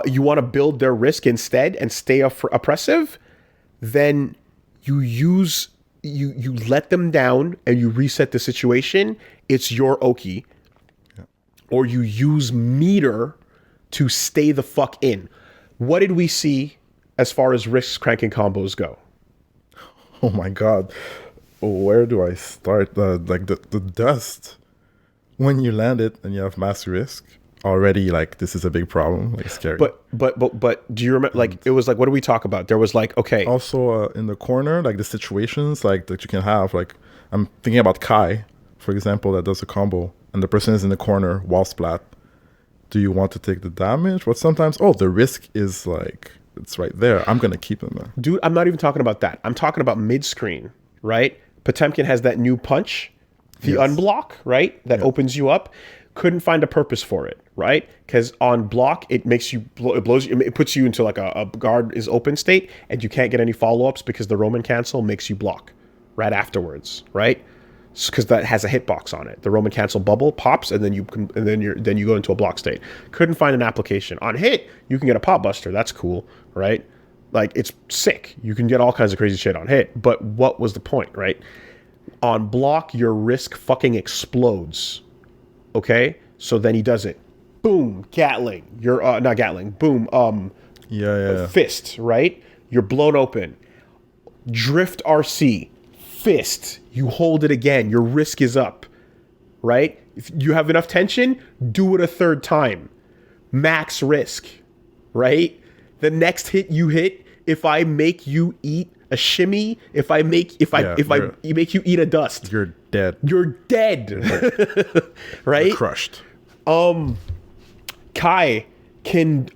You want to build their risk instead and stay oppressive. Then you let them down and you reset the situation. It's your Oki. or you use meter to stay the fuck in. What did we see as far as risk cranking combos go? Oh my god. Where do I start? The dust. When you land it and you have mass risk, already like this is a big problem. Like scary. But do you remember, like, it was like, what did we talk about? There was like, okay. Also in the corner, like the situations like that you can have, like I'm thinking about Kai, for example, that does a combo and the person is in the corner, wall splat. Do you want to take the damage? But sometimes, the risk is like, it's right there. I'm going to keep him there. Dude, I'm not even talking about that. I'm talking about mid-screen, right? Potemkin has that new punch, the unblock, right? That opens you up. Couldn't find a purpose for it, right? Because on block, it makes you, it puts you into like a guard is open state, and you can't get any follow-ups because the Roman cancel makes you block right afterwards, right? Because that has a hitbox on it. The Roman cancel bubble pops, and then you go into a block state. Couldn't find an application. On hit, you can get a pop buster. That's cool, right? Like, it's sick. You can get all kinds of crazy shit on hit. But what was the point, right? On block, your risk fucking explodes. Okay? So then he does it. Boom, Gatling. You're not Gatling. Boom, fist, right? You're blown open. Drift RC. Fist. You hold it again. Your risk is up, right? If you have enough tension, do it a third time. Max risk, right? The next hit you hit, if I make you eat a shimmy, if I make you eat a dust, you're dead. You're dead, right? You're crushed. Kai can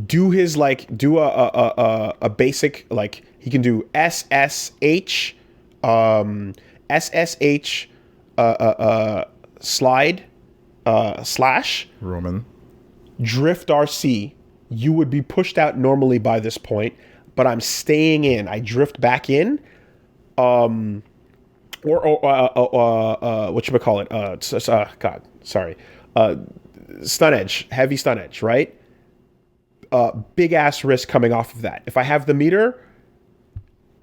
do his a basic, like, he can do SSH. SSH slide slash Roman drift RC. You would be pushed out normally by this point, but I'm staying in. I drift back in. What should I call it? God, sorry. Stun edge, heavy stun edge, right? Big ass risk coming off of that. If I have the meter,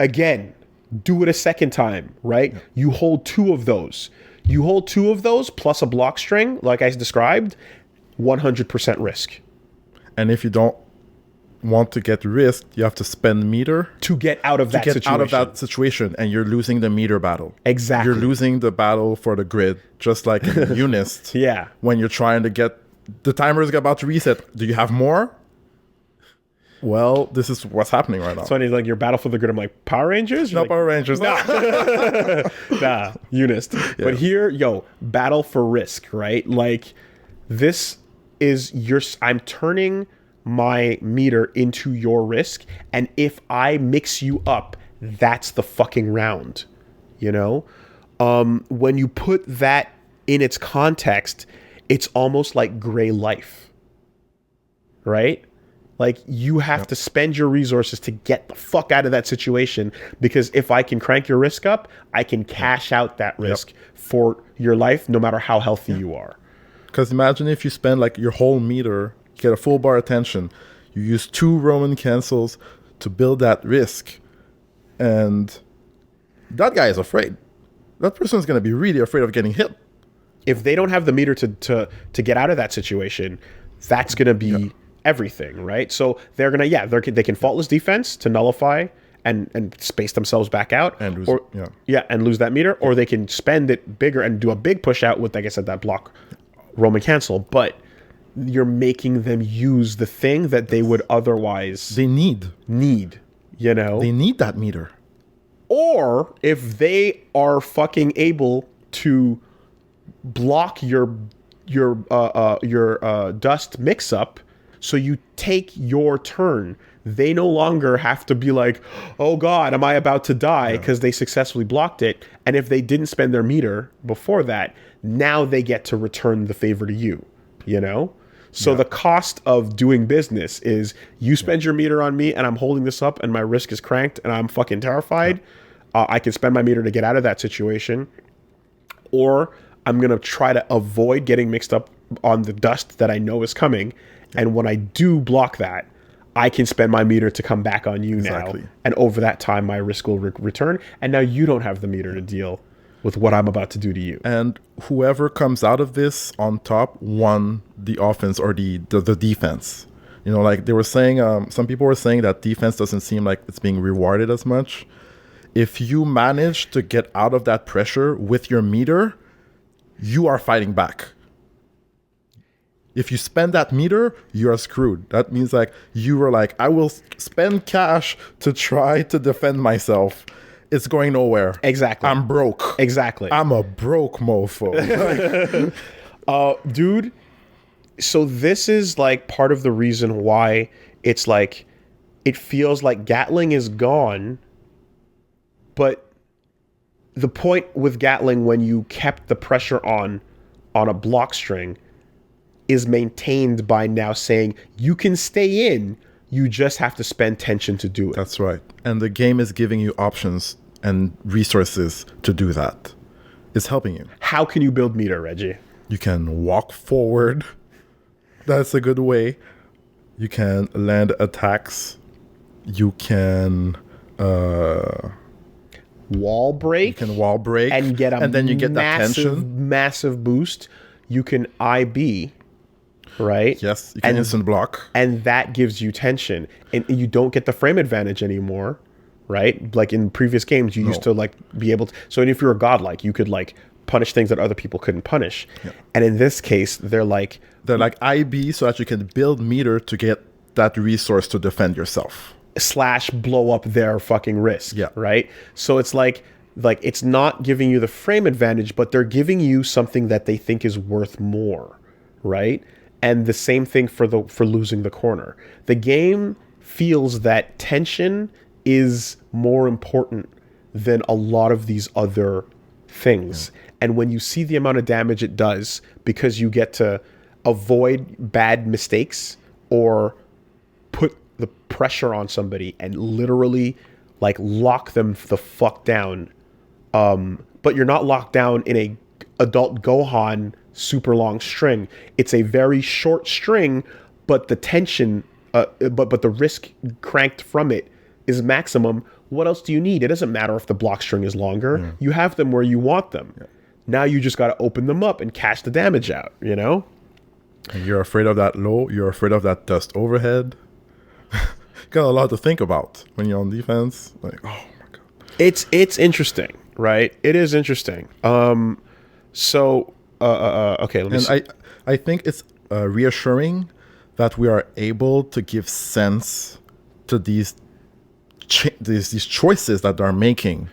again, do it a second time, right? Yeah. You hold two of those. Plus a block string, like I described, 100% risk. And if you don't want to get risked, you have to spend meter to get out of that situation. And you're losing the meter battle. Exactly. You're losing the battle for the grid, just like in Unist. Yeah. When you're trying to get... The timer is about to reset. Do you have more? Well, this is what's happening right now. It's funny, like, your battle for the grid. I'm like, Power Rangers? No, like, Power Rangers. Nah. Unist. Yeah. But here, battle for risk, right? Like, this is I'm turning my meter into your risk. And if I mix you up, that's the fucking round, you know? When you put that in its context, it's almost like Gray Life, right? Like, you have to spend your resources to get the fuck out of that situation, because if I can crank your risk up, I can cash out that risk for your life, no matter how healthy you are. Because imagine if you spend like your whole meter, get a full bar attention, you use 2 Roman cancels to build that risk, and that guy is afraid. That person is going to be really afraid of getting hit. If they don't have the meter to get out of that situation, that's going to be... everything, right? So they're gonna, they can faultless defense to nullify and space themselves back out, and lose, and lose that meter, or they can spend it bigger and do a big push out with, like I said, that block Roman cancel. But you're making them use the thing that they would otherwise need, you know? They need that meter. Or if they are fucking able to block your dust mix up, so you take your turn, they no longer have to be like, oh God, am I about to die? Because they successfully blocked it. And if they didn't spend their meter before that, now they get to return the favor to you, you know? So the cost of doing business is you spend your meter on me and I'm holding this up and my risk is cranked and I'm fucking terrified. I can spend my meter to get out of that situation. Or I'm going to try to avoid getting mixed up on the dust that I know is coming. And when I do block that, I can spend my meter to come back on you now. And over that time, my risk will return. And now you don't have the meter to deal with what I'm about to do to you. And whoever comes out of this on top won the offense or the defense. You know, like they were saying, some people were saying that defense doesn't seem like it's being rewarded as much. If you manage to get out of that pressure with your meter, you are fighting back. If you spend that meter, you are screwed. That means like you were like, I will spend cash to try to defend myself. It's going nowhere. Exactly. I'm broke. Exactly. I'm a broke mofo. Dude, so this is like part of the reason why it's like, it feels like Gatling is gone, but the point with Gatling when you kept the pressure on a block string is maintained by now saying you can stay in, you just have to spend tension to do it. That's right. And the game is giving you options and resources to do that. It's helping you. How can you build meter, Reggie? You can walk forward. That's a good way. You can land attacks. You can wall break. You can wall break. And get and then you get that tension. Massive boost. You can IB, right? Yes, you can instant block. And that gives you tension. And you don't get the frame advantage anymore, right? Like in previous games, you used to like be able to. So if you're a godlike, you could like punish things that other people couldn't punish. Yeah. And in this case, they're like IB so that you can build meter to get that resource to defend yourself. / blow up their fucking risk. Yeah. Right? So it's like it's not giving you the frame advantage, but they're giving you something that they think is worth more. Right? And the same thing for losing the corner. The game feels that tension is more important than a lot of these other things. Yeah. And when you see the amount of damage it does, because you get to avoid bad mistakes or put the pressure on somebody and literally like lock them the fuck down. But you're not locked down in a adult Gohan super long string. It's a very short string, but the tension, but the risk cranked from it is maximum. What else do you need? It doesn't matter if the block string is longer. Yeah. You have them where you want them. Yeah. Now you just got to open them up and cash the damage out, you know? And you're afraid of that low. You're afraid of that dust overhead. Got a lot to think about when you're on defense. Like, oh my God. It's interesting, right? It is interesting. Okay, let me see. I think it's reassuring that we are able to give sense to these choices that they're making.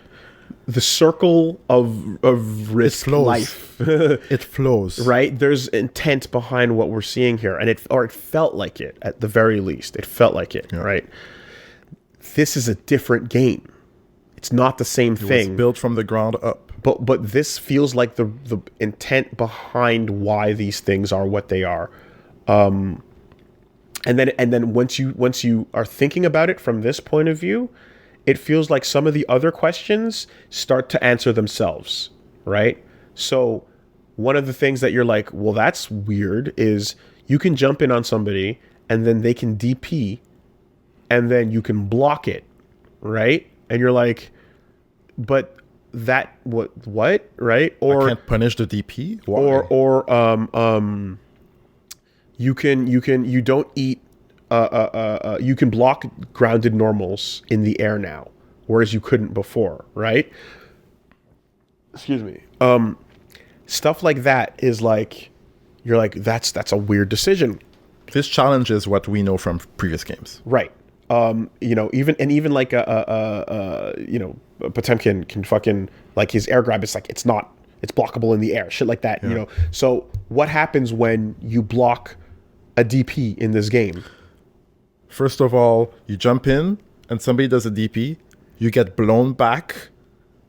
The circle of risk life. It flows. Right? There's intent behind what we're seeing here. And it felt like it, at the very least. It felt like it, right? This is a different game. It's not the same thing. It was built from the ground up. But this feels like the intent behind why these things are what they are. And then once you are thinking about it from this point of view, it feels like some of the other questions start to answer themselves, right? So one of the things that you're like, well, that's weird, is you can jump in on somebody and then they can DP and then you can block it, right? And you're like, but that what right? Or I can't punish the DP? Why? Or you don't eat you can block grounded normals in the air now, whereas you couldn't before, right? Excuse me. Stuff like that is like, you're like, that's a weird decision. This challenges what we know from previous games, right? Even like Potemkin can fucking, like, his air grab is like, it's blockable in the air, shit like that, you know. So what happens when you block a DP in this game? First of all, you jump in and somebody does a DP, you get blown back.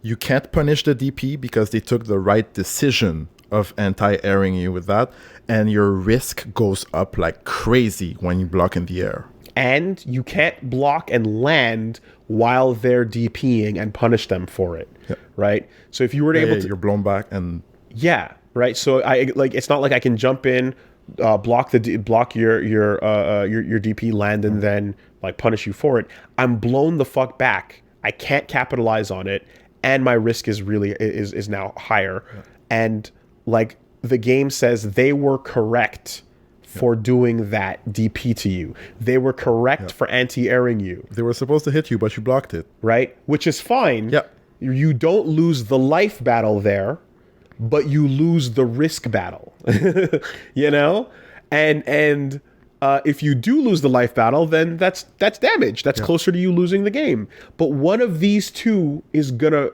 You can't punish the DP because they took the right decision of anti-airing you with that, and your risk goes up like crazy when you block in the air. And you can't block and land while they're DPing and punish them for it, right? So if you were able to, you're blown back and right. So it's not like I can jump in, block your DP, land, and then like punish you for it. I'm blown the fuck back. I can't capitalize on it, and my risk is really is now higher. And like the game says they were correct for doing that DP to you. They were correct for anti-airing you. They were supposed to hit you, but you blocked it. Right? Which is fine. Yeah. You don't lose the life battle there, but you lose the risk battle. You know? And if you do lose the life battle, then that's damage. That's closer to you losing the game. But one of these two is gonna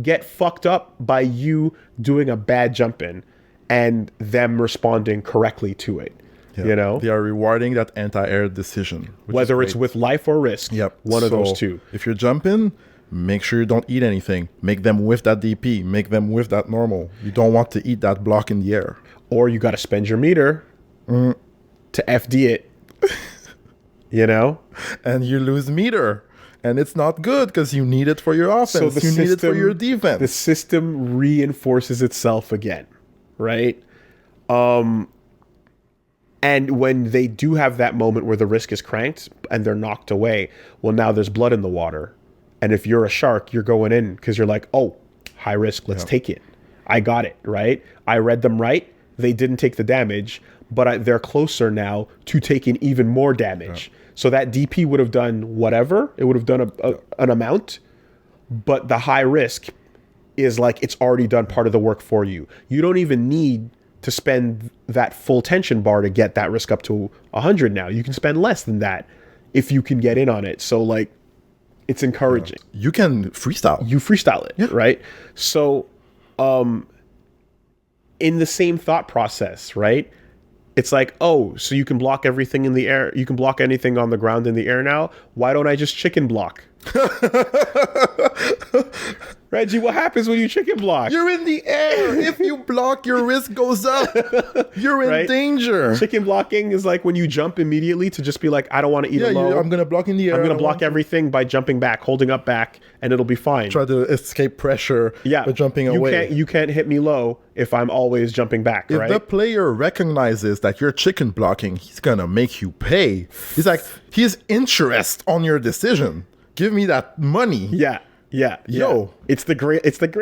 get fucked up by you doing a bad jump in and them responding correctly to it. Yeah. You know? They are rewarding that anti-air decision. Whether it's with life or risk. Yep. One of those two. If you're jumping, make sure you don't eat anything. Make them with that DP. Make them with that normal. You don't want to eat that block in the air. Or you got to spend your meter to FD it. You know? And you lose meter. And it's not good because you need it for your offense. So you need it for your defense. The system reinforces itself again. Right? And when they do have that moment where the risk is cranked and they're knocked away, well, now there's blood in the water. And if you're a shark, you're going in because you're like, oh, high risk, let's take it. I got it, right? I read them right. They didn't take the damage, but they're closer now to taking even more damage. So that DP would have done whatever. It would have done an amount, but the high risk is like it's already done part of the work for you. You don't even need to spend that full tension bar to get that risk up to 100 now. You can spend less than that if you can get in on it. So like, it's encouraging. You can freestyle. You freestyle it, right? So in the same thought process, right? It's like, oh, so you can block everything in the air. You can block anything on the ground in the air now. Why don't I just chicken block? Reggie, what happens when you chicken block? You're in the air. If you block, your risk goes up. You're in danger. Chicken blocking is like when you jump immediately to just be like, I don't want to eat it low. I'm going to block in the air. I'm going to block everything by jumping back, holding up back, and it'll be fine. Try to escape pressure by jumping away. You can't hit me low if I'm always jumping back, right? If the player recognizes that you're chicken blocking, he's going to make you pay. He's like, he's interest on your decision. Give me that money. Yeah. Yo, it's the gray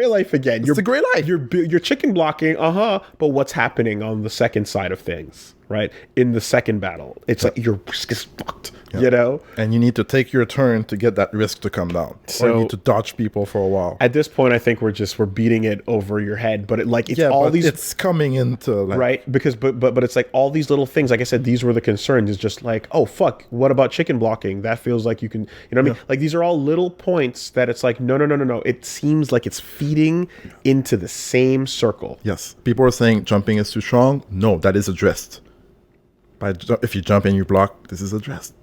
life again. It's the gray life. You're chicken blocking, but what's happening on the second side of things, right? In the second battle, it's like your risk is fucked, you know? And you need to take your turn to get that risk to come down. So, or you need to dodge people for a while. At this point, I think we're beating it over your head, but it's coming into like, right? Because but it's like all these little things. Like I said, these were the concerns. Is just like, oh fuck, what about chicken blocking? That feels like you can, you know what I mean? Like these are all little points that it's like, no. It seems like it's feeding into the same circle. Yes, people are saying jumping is too strong. No, that is addressed. If you jump and you block, this is addressed.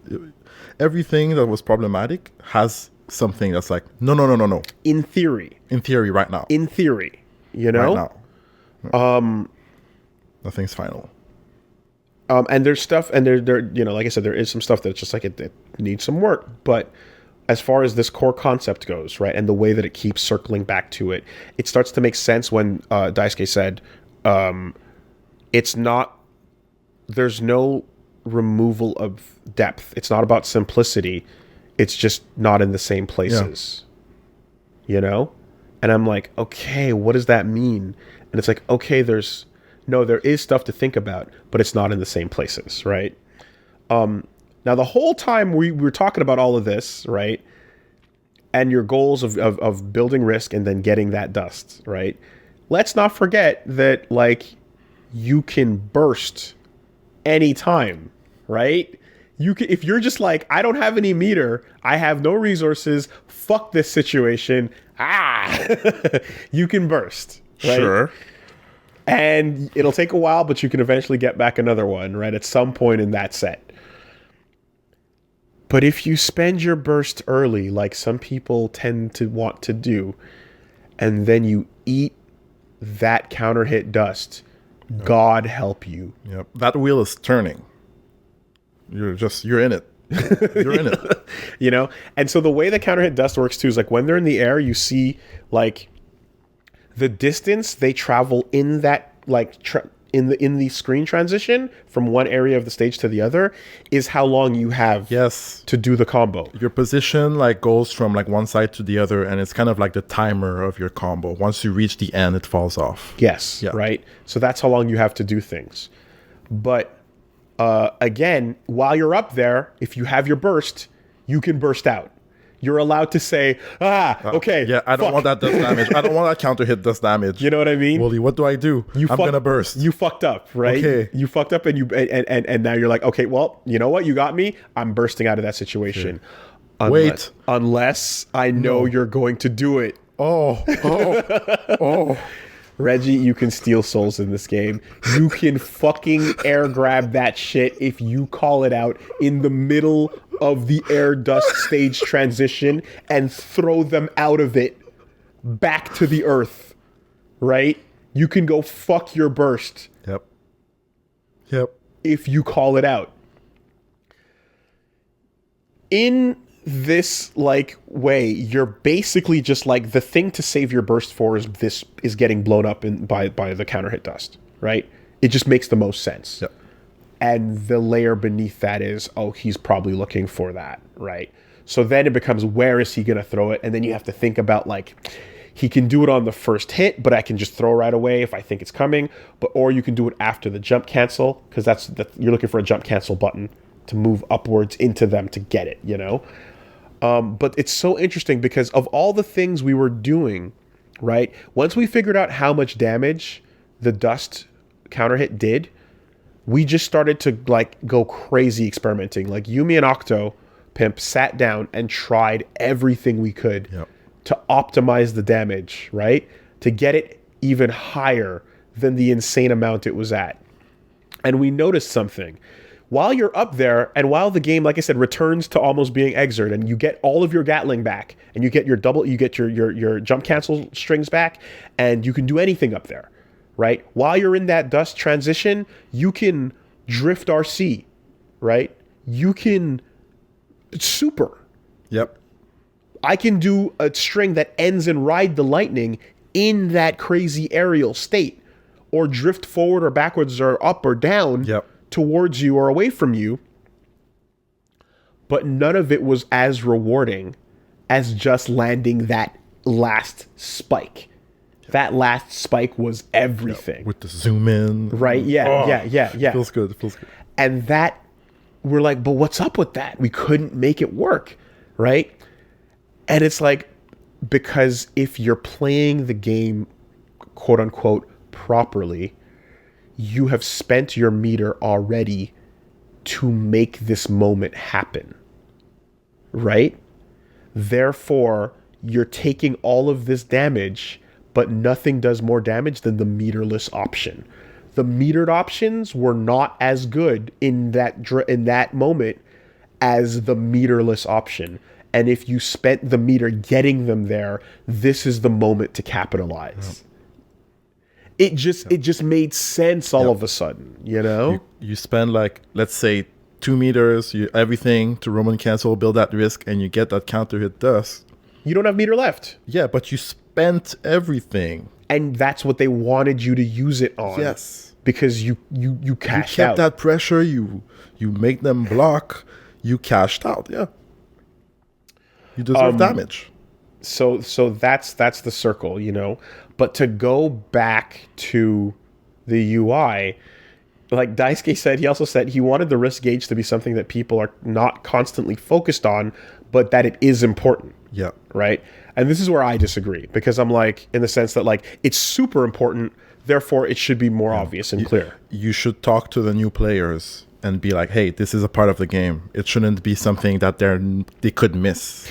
Everything that was problematic has something that's like, no. In theory, right now. In theory, you know, right now. Nothing's final. And there's stuff, and there, you know, like I said, there is some stuff that's just like it needs some work. But as far as this core concept goes, right, and the way that it keeps circling back to it, it starts to make sense when Daisuke said, it's not. There's no removal of depth. It's not about simplicity. It's just not in the same places. Yeah. You know? And I'm like, okay, what does that mean? And it's like, okay, there is stuff to think about, but it's not in the same places, right? Now, the whole time we were talking about all of this, right? And your goals of building risk and then getting that dust, right? Let's not forget that, like, you can burst anytime, right? You can, if you're just like, I don't have any meter, I have no resources, fuck this situation, you can burst, right? Sure. And it'll take a while, but you can eventually get back another one, right? At some point in that set. But if you spend your burst early, like some people tend to want to do, and then you eat that counter hit dust, God help you. Yep. That wheel is turning. You're in it. You're in it. You know? And so the way the counter hit dust works too is like when they're in the air, you see like the distance they travel in that in the screen transition from one area of the stage to the other is how long you have to do the combo. Your position like goes from like one side to the other, and it's kind of like the timer of your combo. Once you reach the end, it falls off. Yes, right? So that's how long you have to do things. But again, while you're up there, if you have your burst, you can burst out. You're allowed to say, okay. Yeah, I don't want that dust damage. I don't want that counter hit dust damage. You know what I mean? Woolie, what do I do? I'm going to burst. You fucked up, right? Okay. You fucked up and now you're like, okay, well, you know what? You got me. I'm bursting out of that situation. Okay. Unless I know you're going to do it. Oh. Reggie, you can steal souls in this game. You can fucking air grab that shit if you call it out in the middle of the air dust stage transition and throw them out of it back to the earth, right? You can go fuck your burst. Yep. If you call it out. In this like way, you're basically just like the thing to save your burst for is getting blown up by the counter hit dust, right? It just makes the most sense. Yep. And the layer beneath that is, he's probably looking for that, right? So then it becomes, where is he going to throw it? And then you have to think about like, he can do it on the first hit, but I can just throw right away if I think it's coming. Or you can do it after the jump cancel, because you're looking for a jump cancel button to move upwards into them to get it, you know? But it's so interesting because of all the things we were doing, right? Once we figured out how much damage the dust counter hit did, we just started to like go crazy experimenting. Like Yumi and Octo Pimp sat down and tried everything we could to optimize the damage, right? To get it even higher than the insane amount it was at. And we noticed something. While you're up there, and while the game, like I said, returns to almost being Exert, and you get all of your Gatling back, and you get your your jump cancel strings back, and you can do anything up there, right? While you're in that dust transition, you can drift RC, right? You can super. Yep. I can do a string that ends in Ride the Lightning in that crazy aerial state, or drift forward or backwards or up or down. Towards you or away from you, but none of it was as rewarding as just landing that last spike. That last spike was everything. With the zoom in. Right, yeah. Feels good. And that, we're like, but what's up with that? We couldn't make it work, right? And it's like, because if you're playing the game, quote unquote, properly, you have spent your meter already to make this moment happen, right? Therefore, you're taking all of this damage, but nothing does more damage than the meterless option. The metered options were not as good in that moment as the meterless option. And if you spent the meter getting them there, this is the moment to capitalize. It just made sense all of a sudden, you know? You spend like, let's say 2 meters, everything to Roman cancel, build that risk, and you get that counter hit dust. You don't have meter left. Yeah, but you spent everything. And that's what they wanted you to use it on. Yes. Because you cashed out. You kept that pressure, you make them block, you cashed out, yeah. You deserve damage. So that's the circle, you know? But to go back to the UI, like Daisuke said, he also said he wanted the risk gauge to be something that people are not constantly focused on, but that it is important. Yeah. Right? And this is where I disagree, because I'm like, in the sense that like, it's super important, therefore it should be more obvious and clear. You should talk to the new players and be like, hey, this is a part of the game. It shouldn't be something that they could miss.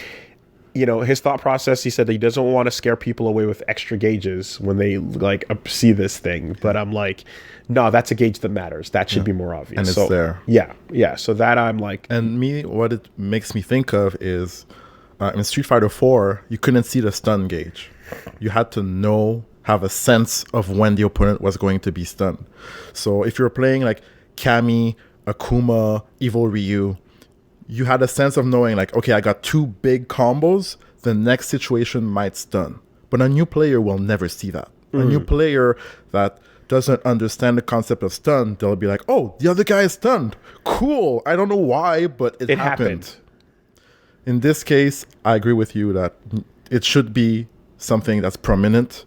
You know, his thought process, he said that he doesn't want to scare people away with extra gauges when they like see this thing. But I'm like, no, that's a gauge that matters. That should be more obvious. And it's there. Yeah. So that I'm like... And what it makes me think of is in Street Fighter 4, you couldn't see the stun gauge. You had to have a sense of when the opponent was going to be stunned. So if you're playing like Kami, Akuma, Evil Ryu, you had a sense of knowing like, okay, I got 2 big combos, the next situation might stun. But a new player will never see that. A new player that doesn't understand the concept of stun, they'll be like, oh, the other guy is stunned. Cool. I don't know why, but it happened. In this case, I agree with you that it should be something that's prominent,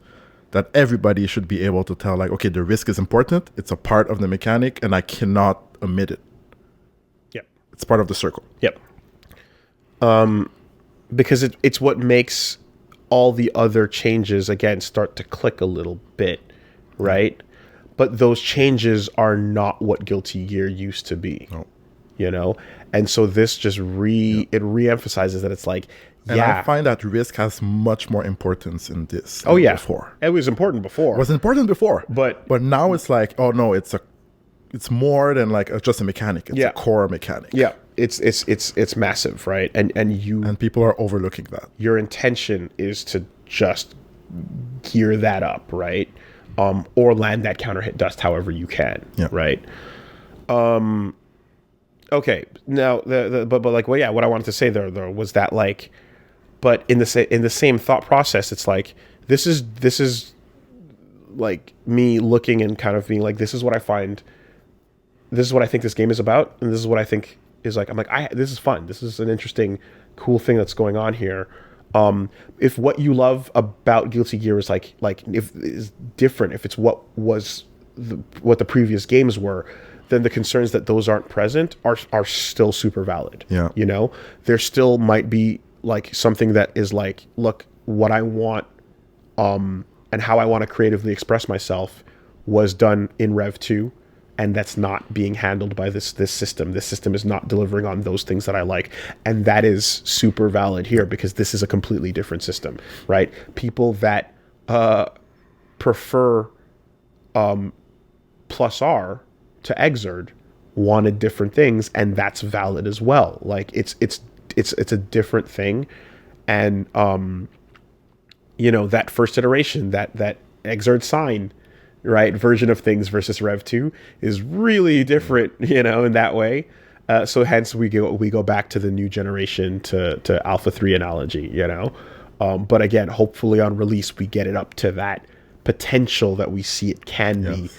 that everybody should be able to tell, like, okay, the risk is important. It's a part of the mechanic, and I cannot omit it. Yep. It's part of the circle. Yep. Because it's what makes all the other changes, again, start to click a little bit, right? But those changes are not what Guilty Gear used to be. No. You know? And so this just it re-emphasizes that it's like, and I find that risk has much more importance in this than before. It was important before. It was important before. But now it's like, oh no, it's more than like just a mechanic. It's a core mechanic. Yeah. It's massive, right? And people are overlooking that. Your intention is to just gear that up, right? Or land that counter hit dust however you can, right? Okay, now but like, well, yeah, what I wanted to say there though was that, like, but in the same thought process, it's like this is like me looking and kind of being like, this is what I think this game is about, and this is what I think is like, I'm like, this is fun, this is an interesting, cool thing that's going on here. If what you love about Guilty Gear is like if is different, if it's what the previous games were, then the concerns that those aren't present are still super valid. Yeah. You know, there still might be like something that is like, look, what I want, and how I want to creatively express myself was done in Rev 2, and that's not being handled by this system. This system is not delivering on those things that I like. And that is super valid here, because this is a completely different system, right? People that prefer plus R to Exerd wanted different things, and that's valid as well. Like it's a different thing. And you know, that first iteration, that Exerd sign, right, version of things versus Rev 2 is really different, you know, in that way. So hence we go back to the new generation to Alpha 3 analogy, you know. But again, hopefully on release we get it up to that potential that we see it can be,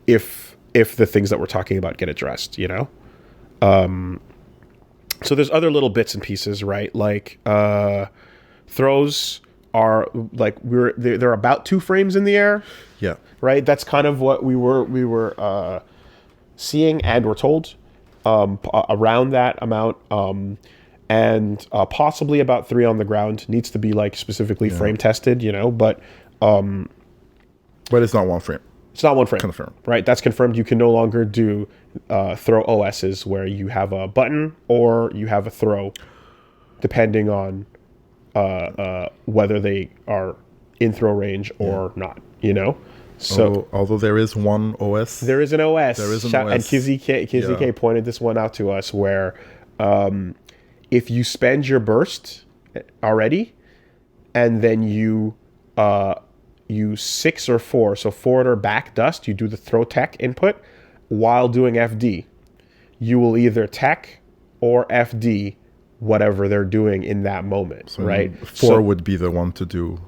if the things that we're talking about get addressed, you know. So there's other little bits and pieces, right? Like throws are like they're about 2 frames in the air. Yeah. Right? That's kind of what we were seeing and were told, around that amount, and possibly about 3 on the ground. Needs to be like specifically frame tested, you know, but it's not 1 frame. It's not 1 frame. Confirmed. Right? That's confirmed. You can no longer do throw OSs where you have a button or you have a throw, depending on whether they are in throw range or not, you know? So although there is one OS. There is an OS. There is an OS. And Kizzy K pointed this one out to us, where if you spend your burst already, and then you 6 or 4, so forward or back dust, you do the throw tech input while doing FD, you will either tech or FD whatever they're doing in that moment, so right? 4 would be the one to do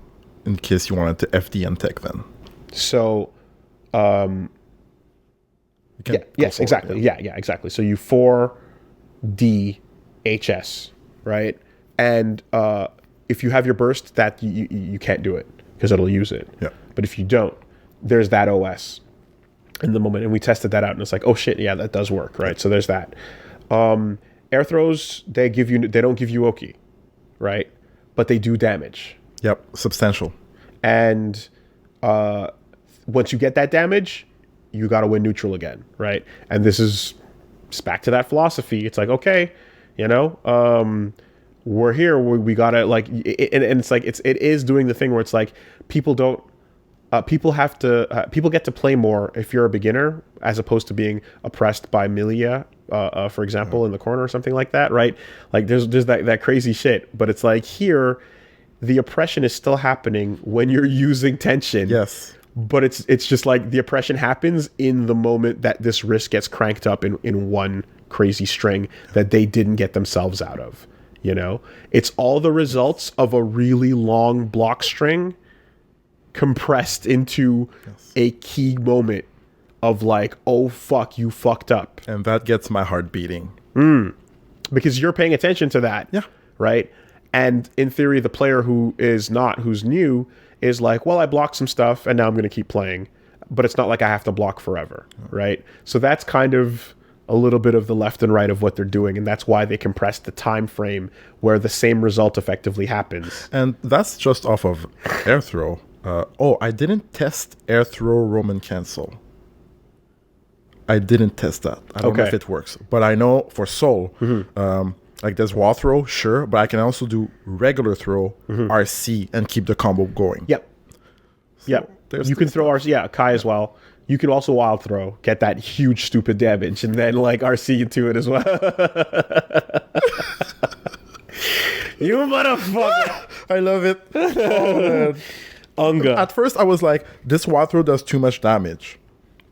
in case you wanted to FD and tech then. So, yes, exactly. Yeah, exactly. So you 4D HS, right? And if you have your burst, that you can't do it because it'll use it. Yeah. But if you don't, there's that OS in the moment, and we tested that out, and it's like, oh shit, yeah, that does work, right? So there's that. Air throws, they don't give you Oki, right? But they do damage. Yep, substantial. And once you get that damage, you got to win neutral again, right? And this is back to that philosophy. It's like, okay, you know, we're here. We got to like, and it's like, it is doing the thing where it's like people don't, people get to play more if you're a beginner, as opposed to being oppressed by Milia, for example, in the corner or something like that, right? Like there's that crazy shit, but it's like here, the oppression is still happening when you're using tension. Yes. But it's just like the oppression happens in the moment that this risk gets cranked up in one crazy string that they didn't get themselves out of, you know? It's all the results of a really long block string compressed into a key moment of like, oh fuck, you fucked up. And that gets my heart beating. Because you're paying attention to that. Yeah. Right? And in theory, the player who's new, is like, well, I blocked some stuff and now I'm going to keep playing. But it's not like I have to block forever. Right? So that's kind of a little bit of the left and right of what they're doing. And that's why they compressed the time frame where the same result effectively happens. And that's just off of air throw. I didn't test air throw Roman cancel. I didn't test that. I don't know if it works. But I know for soul, like there's wall throw, sure, but I can also do regular throw, RC, and keep the combo going. Yep. You can throw RC, Kai as well. You can also wild throw, get that huge stupid damage, and then like RC into it as well. You motherfucker. I love it. Oh, man. Unga. At first, I was like, this wild throw does too much damage.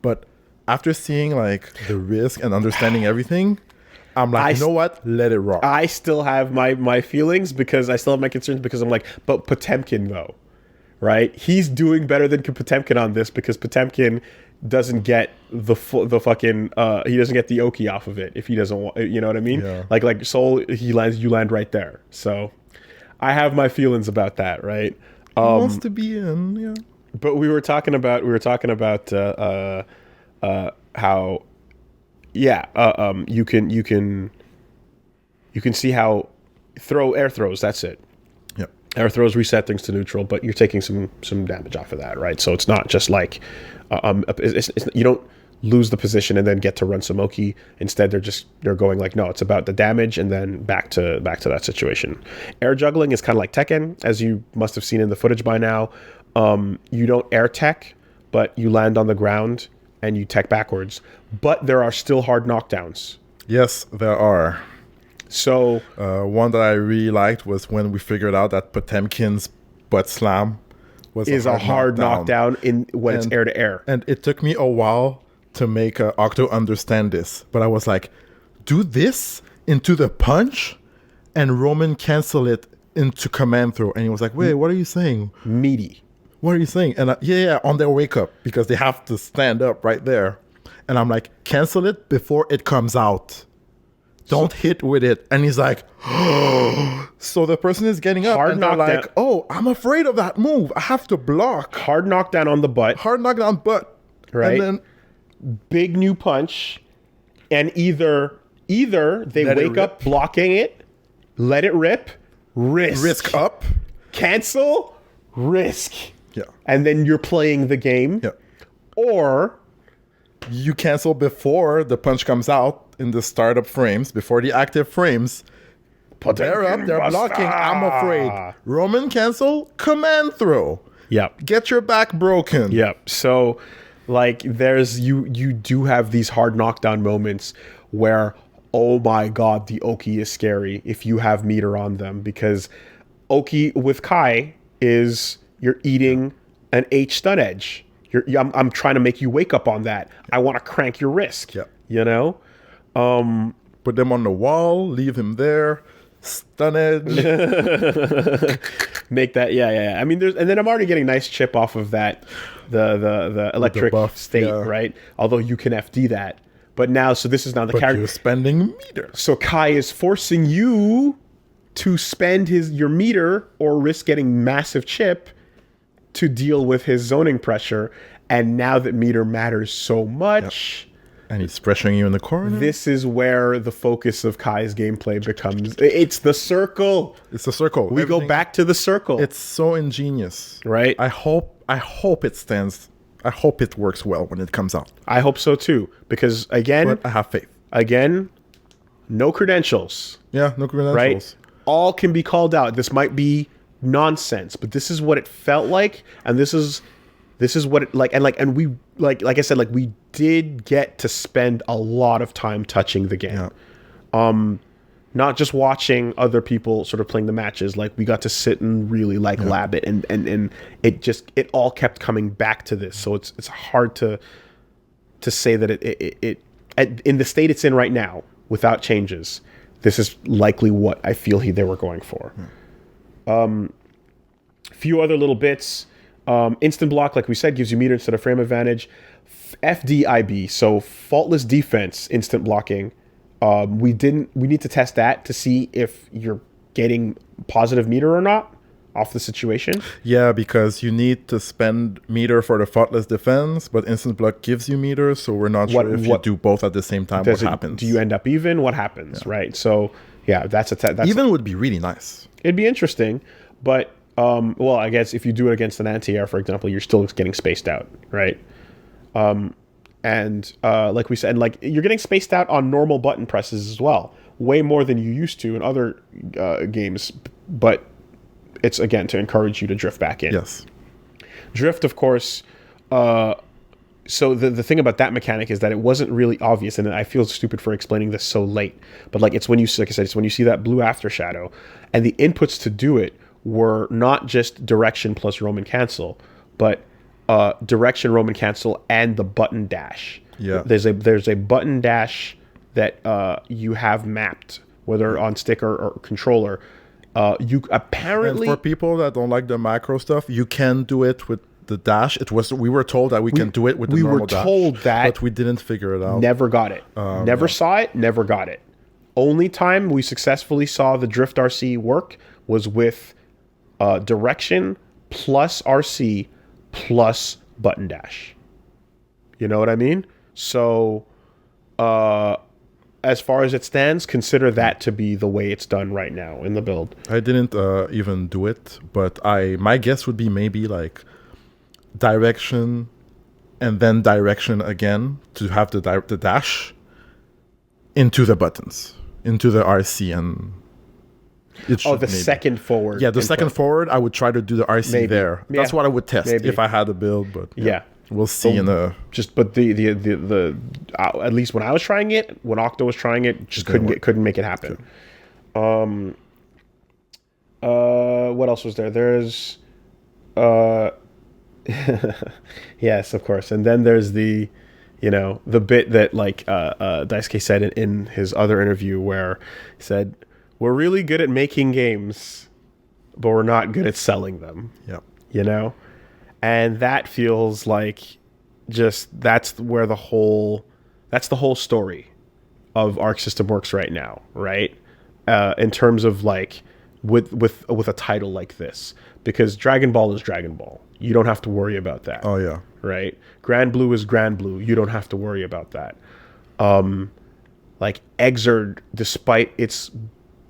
But after seeing like the risk and understanding everything, I'm like, you know what? Let it rock. I still have my feelings because I still have my concerns because I'm like, but Potemkin though, right? He's doing better than Potemkin on this because Potemkin doesn't get the fucking he doesn't get the Oki off of it if he doesn't want, you know what I mean? Yeah. Like Soul, you land right there. So I have my feelings about that, right? He wants to be in, yeah. But we were talking about how you can see how air throws, that's it. Yeah. Air throws reset things to neutral, but you're taking some damage off of that, right? So it's not just like you don't lose the position and then get to run some Oki. Instead, they're going like, no, it's about the damage and then back to that situation. Air juggling is kind of like Tekken, as you must have seen in the footage by now. You don't air tech, but you land on the ground and you tech backwards. But there are still hard knockdowns. Yes, there are. So one that I really liked was when we figured out that Potemkin's butt slam was a hard knockdown when it's air to air. And it took me a while to make Octo understand this, but I was like, do this into the punch and Roman cancel it into command throw. And he was like, wait, what are you saying? Meaty. What are you saying? And on their wake up, because they have to stand up right there. And I'm like, cancel it before it comes out. Don't hit with it. And he's like, oh. So the person is getting up and they're like, oh, I'm afraid of that move. I have to block. Hard knockdown on the butt. Hard knockdown butt. Right. And then big new punch. And either they wake up blocking it, let it rip, risk up, cancel, risk. Yeah. And then you're playing the game. Yeah. Or you cancel before the punch comes out in the startup frames, before the active frames. They're up, they're blocking, I'm afraid. Roman cancel, command throw. Yep. Get your back broken. Yep. So like there's you do have these hard knockdown moments where, oh my god, the Oki is scary if you have meter on them, because Oki with Kai is you're eating an H stun edge. I'm trying to make you wake up on that. I want to crank your risk. Yep. You know? Put them on the wall, leave him there, stun edge. Make that, yeah. I mean, and then I'm already getting nice chip off of that, the electric buff, state, right? Although you can FD that. But now, so this is now the character. You're spending meter. So Kai is forcing you to spend your meter or risk getting massive chip to deal with his zoning pressure. And now that meter matters so much, and he's pressuring you in the corner, this is where the focus of Kai's gameplay becomes. It's the circle. It's the circle. We go back to the circle. It's so ingenious, right? I hope it stands. I hope it works well when it comes out. I hope so too, because again, I have faith. Again, no credentials. Yeah, no credentials. Right? All can be called out. This might be nonsense, but this is what it felt like, and this is what it and we like I said, like we did get to spend a lot of time touching the game. Yeah. Not just watching other people sort of playing the matches, like we got to sit and really lab it, and it all kept coming back to this. So it's hard to say that it in the state it's in right now without changes, this is likely what I feel they were going for. Few other little bits. Instant block, like we said, gives you meter instead of frame advantage. FDIB, so faultless defense, instant blocking. We need to test that to see if you're getting positive meter or not off the situation. Yeah, because you need to spend meter for the faultless defense, but instant block gives you meter, so we're not sure if you do both at the same time, what happens. Do you end up even? What happens, right? So, yeah, that's even would be really nice. It'd be interesting, but, well, I guess if you do it against an anti-air, for example, you're still getting spaced out, right? Like we said, like you're getting spaced out on normal button presses as well, way more than you used to in other games, but it's, again, to encourage you to drift back in. Yes. Drift, of course. So the thing about that mechanic is that it wasn't really obvious, and I feel stupid for explaining this so late. But like it's when you, like I said, it's when you see that blue after shadow, and the inputs to do it were not just direction plus Roman cancel, but direction, Roman cancel, and the button dash. Yeah. There's a button dash that you have mapped, whether on stick or controller. You apparently, and for people that don't like the macro stuff, you can do it with the dash. We were told that we can do it with the normal dash. We were told that, but we didn't figure it out. Never got it. Never saw it. Never got it. Only time we successfully saw the Drift RC work was with direction plus RC plus button dash. You know what I mean? So, as far as it stands, consider that to be the way it's done right now in the build. I didn't even do it, but my guess would be maybe like direction and then direction again to have the dash into the buttons, into the RC, and it should the second forward. Yeah, the second forward, I would try to do the RC there. That's what I would test if I had a build, but yeah. We'll see but the at least when I was trying it, when Octo was trying it, just couldn't make it happen. Okay. What else was there? There's yes, of course. And then there's the bit that like Daisuke said in his other interview where he said, "We're really good at making games, but we're not good at selling them." Yeah. And that feels like that's the whole story of Arc System Works right now, right? In terms of like with a title like this, because Dragon Ball is Dragon Ball. You don't have to worry about that. Oh yeah. Right? Grand Blue is Grand Blue. You don't have to worry about that. Like Exerd, despite its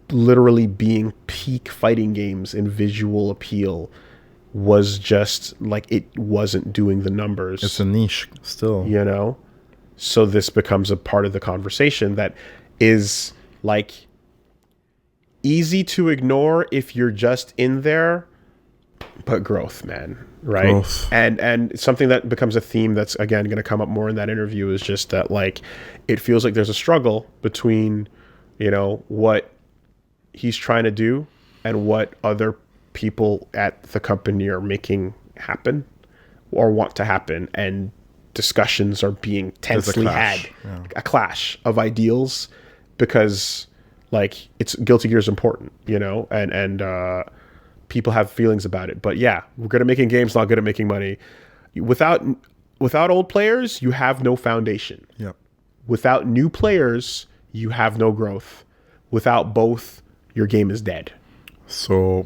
literally being peak fighting games in visual appeal, was just like it wasn't doing the numbers. It's a niche still. So this becomes a part of the conversation that is like easy to ignore if you're just in there, but growth, man, right? Growth. And something that becomes a theme that's again going to come up more in that interview is just that like it feels like there's a struggle between what he's trying to do and what other people at the company are making happen or want to happen, and discussions are being tensely had. A clash of ideals, because like it's Guilty Gear is important, and people have feelings about it. But yeah, we're good at making games, not good at making money. Without old players, you have no foundation. Yep. Without new players, you have no growth. Without both, your game is dead. So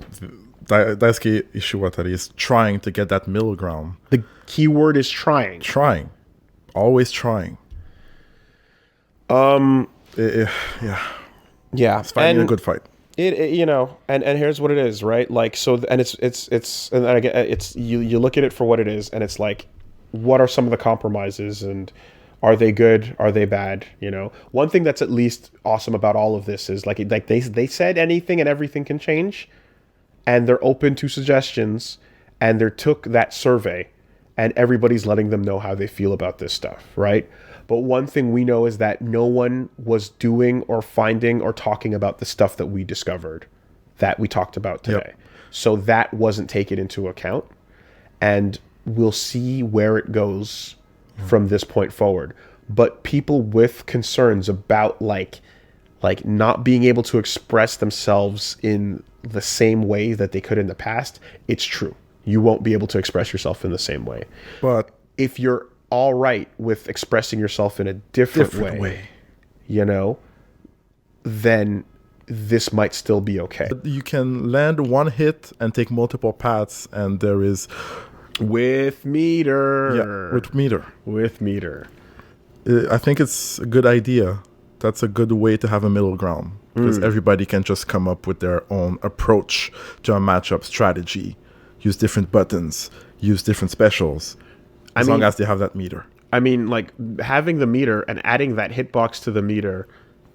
Daisuke Ishiwatari is trying to get that middle ground. The key word is trying. Trying. Always trying. Yeah. Yeah. It's finding a good fight. And here's what it is, right? Like, so, and it's and again, it's, you look at it for what it is, and it's like, what are some of the compromises, and are they good? Are they bad? One thing that's at least awesome about all of this is like they said anything and everything can change, and they're open to suggestions, and they took that survey, and everybody's letting them know how they feel about this stuff, right? But one thing we know is that no one was doing or finding or talking about the stuff that we discovered, that we talked about today. Yep. So that wasn't taken into account, and we'll see where it goes from this point forward. But people with concerns about like not being able to express themselves in the same way that they could in the past, it's true. you won't be able to express yourself in the same way. But if you're all right with expressing yourself in a different way, you know, then this might still be okay. You can land one hit and take multiple paths, and there is... With meter. Yeah, with meter. With meter. I think it's a good idea. That's a good way to have a middle ground. Because everybody can just come up with their own approach to a matchup strategy. Use different buttons. Use different specials. As long as they have that meter. I mean, like, having the meter and adding that hitbox to the meter,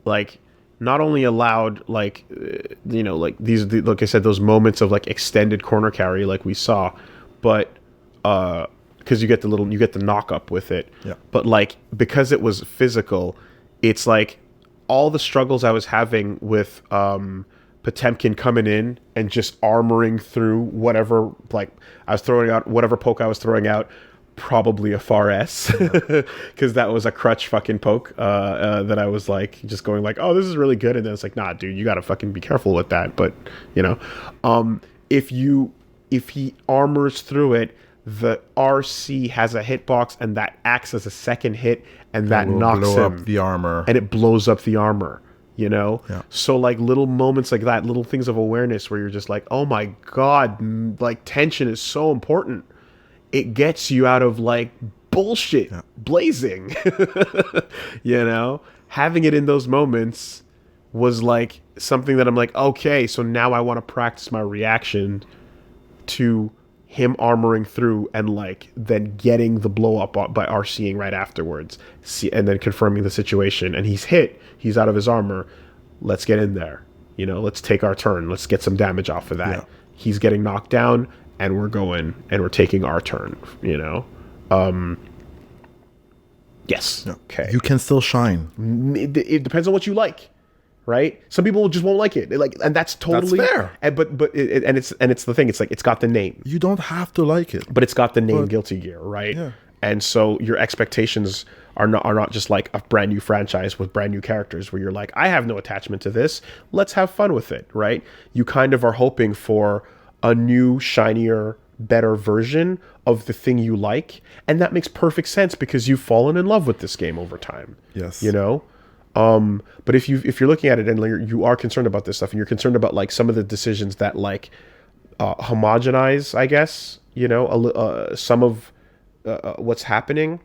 like... not only allowed, like, you know, like these, like I said, those moments of like extended corner carry, like we saw, but because you get the knock up with it. Yeah. But like because it was physical, it's like all the struggles I was having with Potemkin coming in and just armoring through whatever, like I was throwing out, whatever poke I was throwing out. Probably a far S, because that was a crutch fucking poke that I was like just going like, oh, this is really good, and then it's like, nah, dude, you gotta fucking be careful with that. But you know, if he armors through it, the RC has a hitbox, and that acts as a second hit, and that knocks blow him up the armor, and it blows up the armor. You know, yeah. So like little moments like that, little things of awareness where you're just like, oh my god, like tension is so important. It gets you out of like bullshit blazing, you know, having it in those moments was like something that I'm like, okay, so now I want to practice my reaction to him armoring through and like then getting the blow up by RCing right afterwards, and then confirming the situation. And he's hit, he's out of his armor. Let's get in there, you know, let's take our turn. Let's get some damage off of that. Yeah. He's getting knocked down. And we're going and we're taking our turn, you know? Yes. No. Okay. You can still shine. It depends on what you like, right? Some people just won't like it. And that's totally fair. And, it's the thing. It's like, it's got the name. You don't have to like it. But it's got the name Guilty Gear, right? Yeah. And so your expectations are not just like a brand new franchise with brand new characters where you're like, I have no attachment to this. Let's have fun with it, right? You kind of are hoping for a new, shinier, better version of the thing you like, and that makes perfect sense because you've fallen in love with this game over time. Yes, you know. But if you're looking at it and you are concerned about this stuff, and you're concerned about like some of the decisions that like homogenize, I guess, you know, some of what's happening.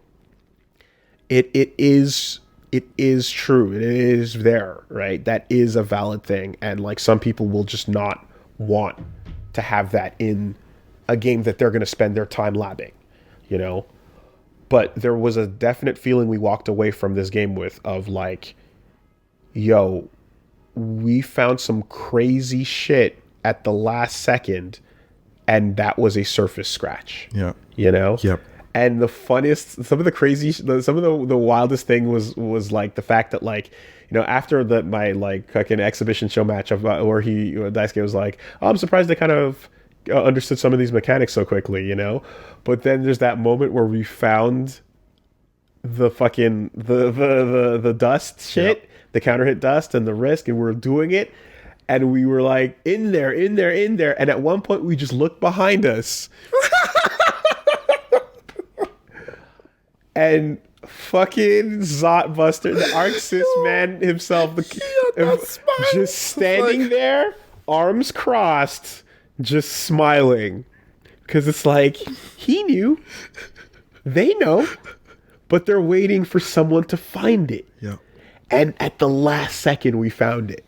It is true. It is there, right? That is a valid thing, and like some people will just not want to have that in a game that they're going to spend their time labbing, you know? But there was a definite feeling we walked away from this game with of like, yo, we found some crazy shit at the last second, and that was a surface scratch. Yeah. You know? Yep. And the funniest, some of the wildest thing was like the fact that like, you know, after my like fucking exhibition show match of where Daisuke was like, oh, I'm surprised they kind of understood some of these mechanics so quickly, you know. But then there's that moment where we found the fucking the dust shit, the counter hit dust and the risk, and we're doing it, and we were like in there, and at one point we just looked behind us. And fucking Zotbuster, the ArcSys man himself, just standing there, arms crossed, just smiling. Because it's like, he knew, they know, but they're waiting for someone to find it. Yeah. And at the last second, we found it.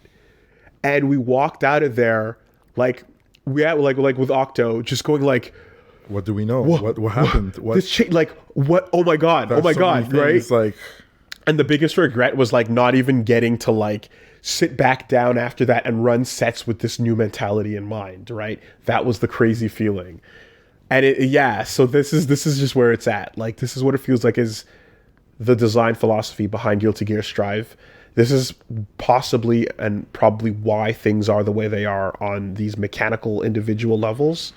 And we walked out of there, like, we had, like with Octo, just going like, what do we know? What happened? What? This like what? Oh my god! Oh my god! Right? Like, and the biggest regret was like not even getting to like sit back down after that and run sets with this new mentality in mind. Right? That was the crazy feeling. And so this is just where it's at. Like this is what it feels like is the design philosophy behind Guilty Gear Strive. This is possibly and probably why things are the way they are on these mechanical individual levels.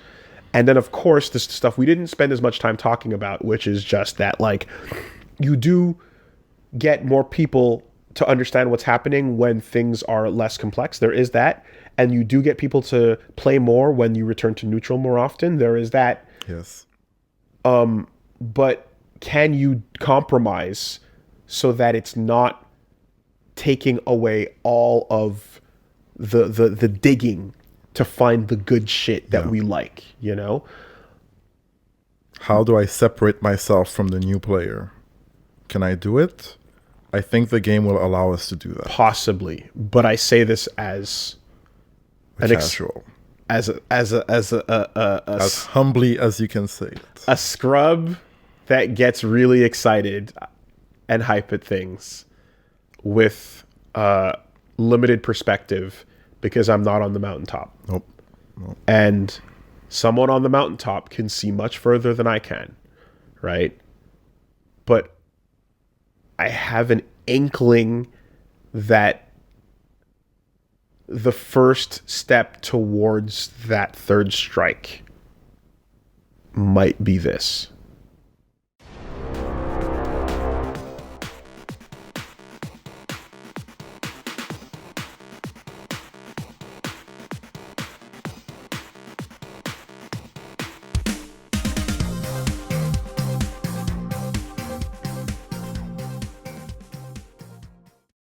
And then, of course, this stuff we didn't spend as much time talking about, which is just that, like, you do get more people to understand what's happening when things are less complex. There is that. and you do get people to play more when you return to neutral more often. There is that. Yes. But can you compromise so that it's not taking away all of the digging to find the good shit that we like, you know? How do I separate myself from the new player? Can I do it? I think the game will allow us to do that. Possibly, but I say this as an casual, as humbly as you can say it. A scrub that gets really excited and hype at things with limited perspective because I'm not on the mountaintop. Nope. And someone on the mountaintop can see much further than I can, right? But I have an inkling that the first step towards that third strike might be this.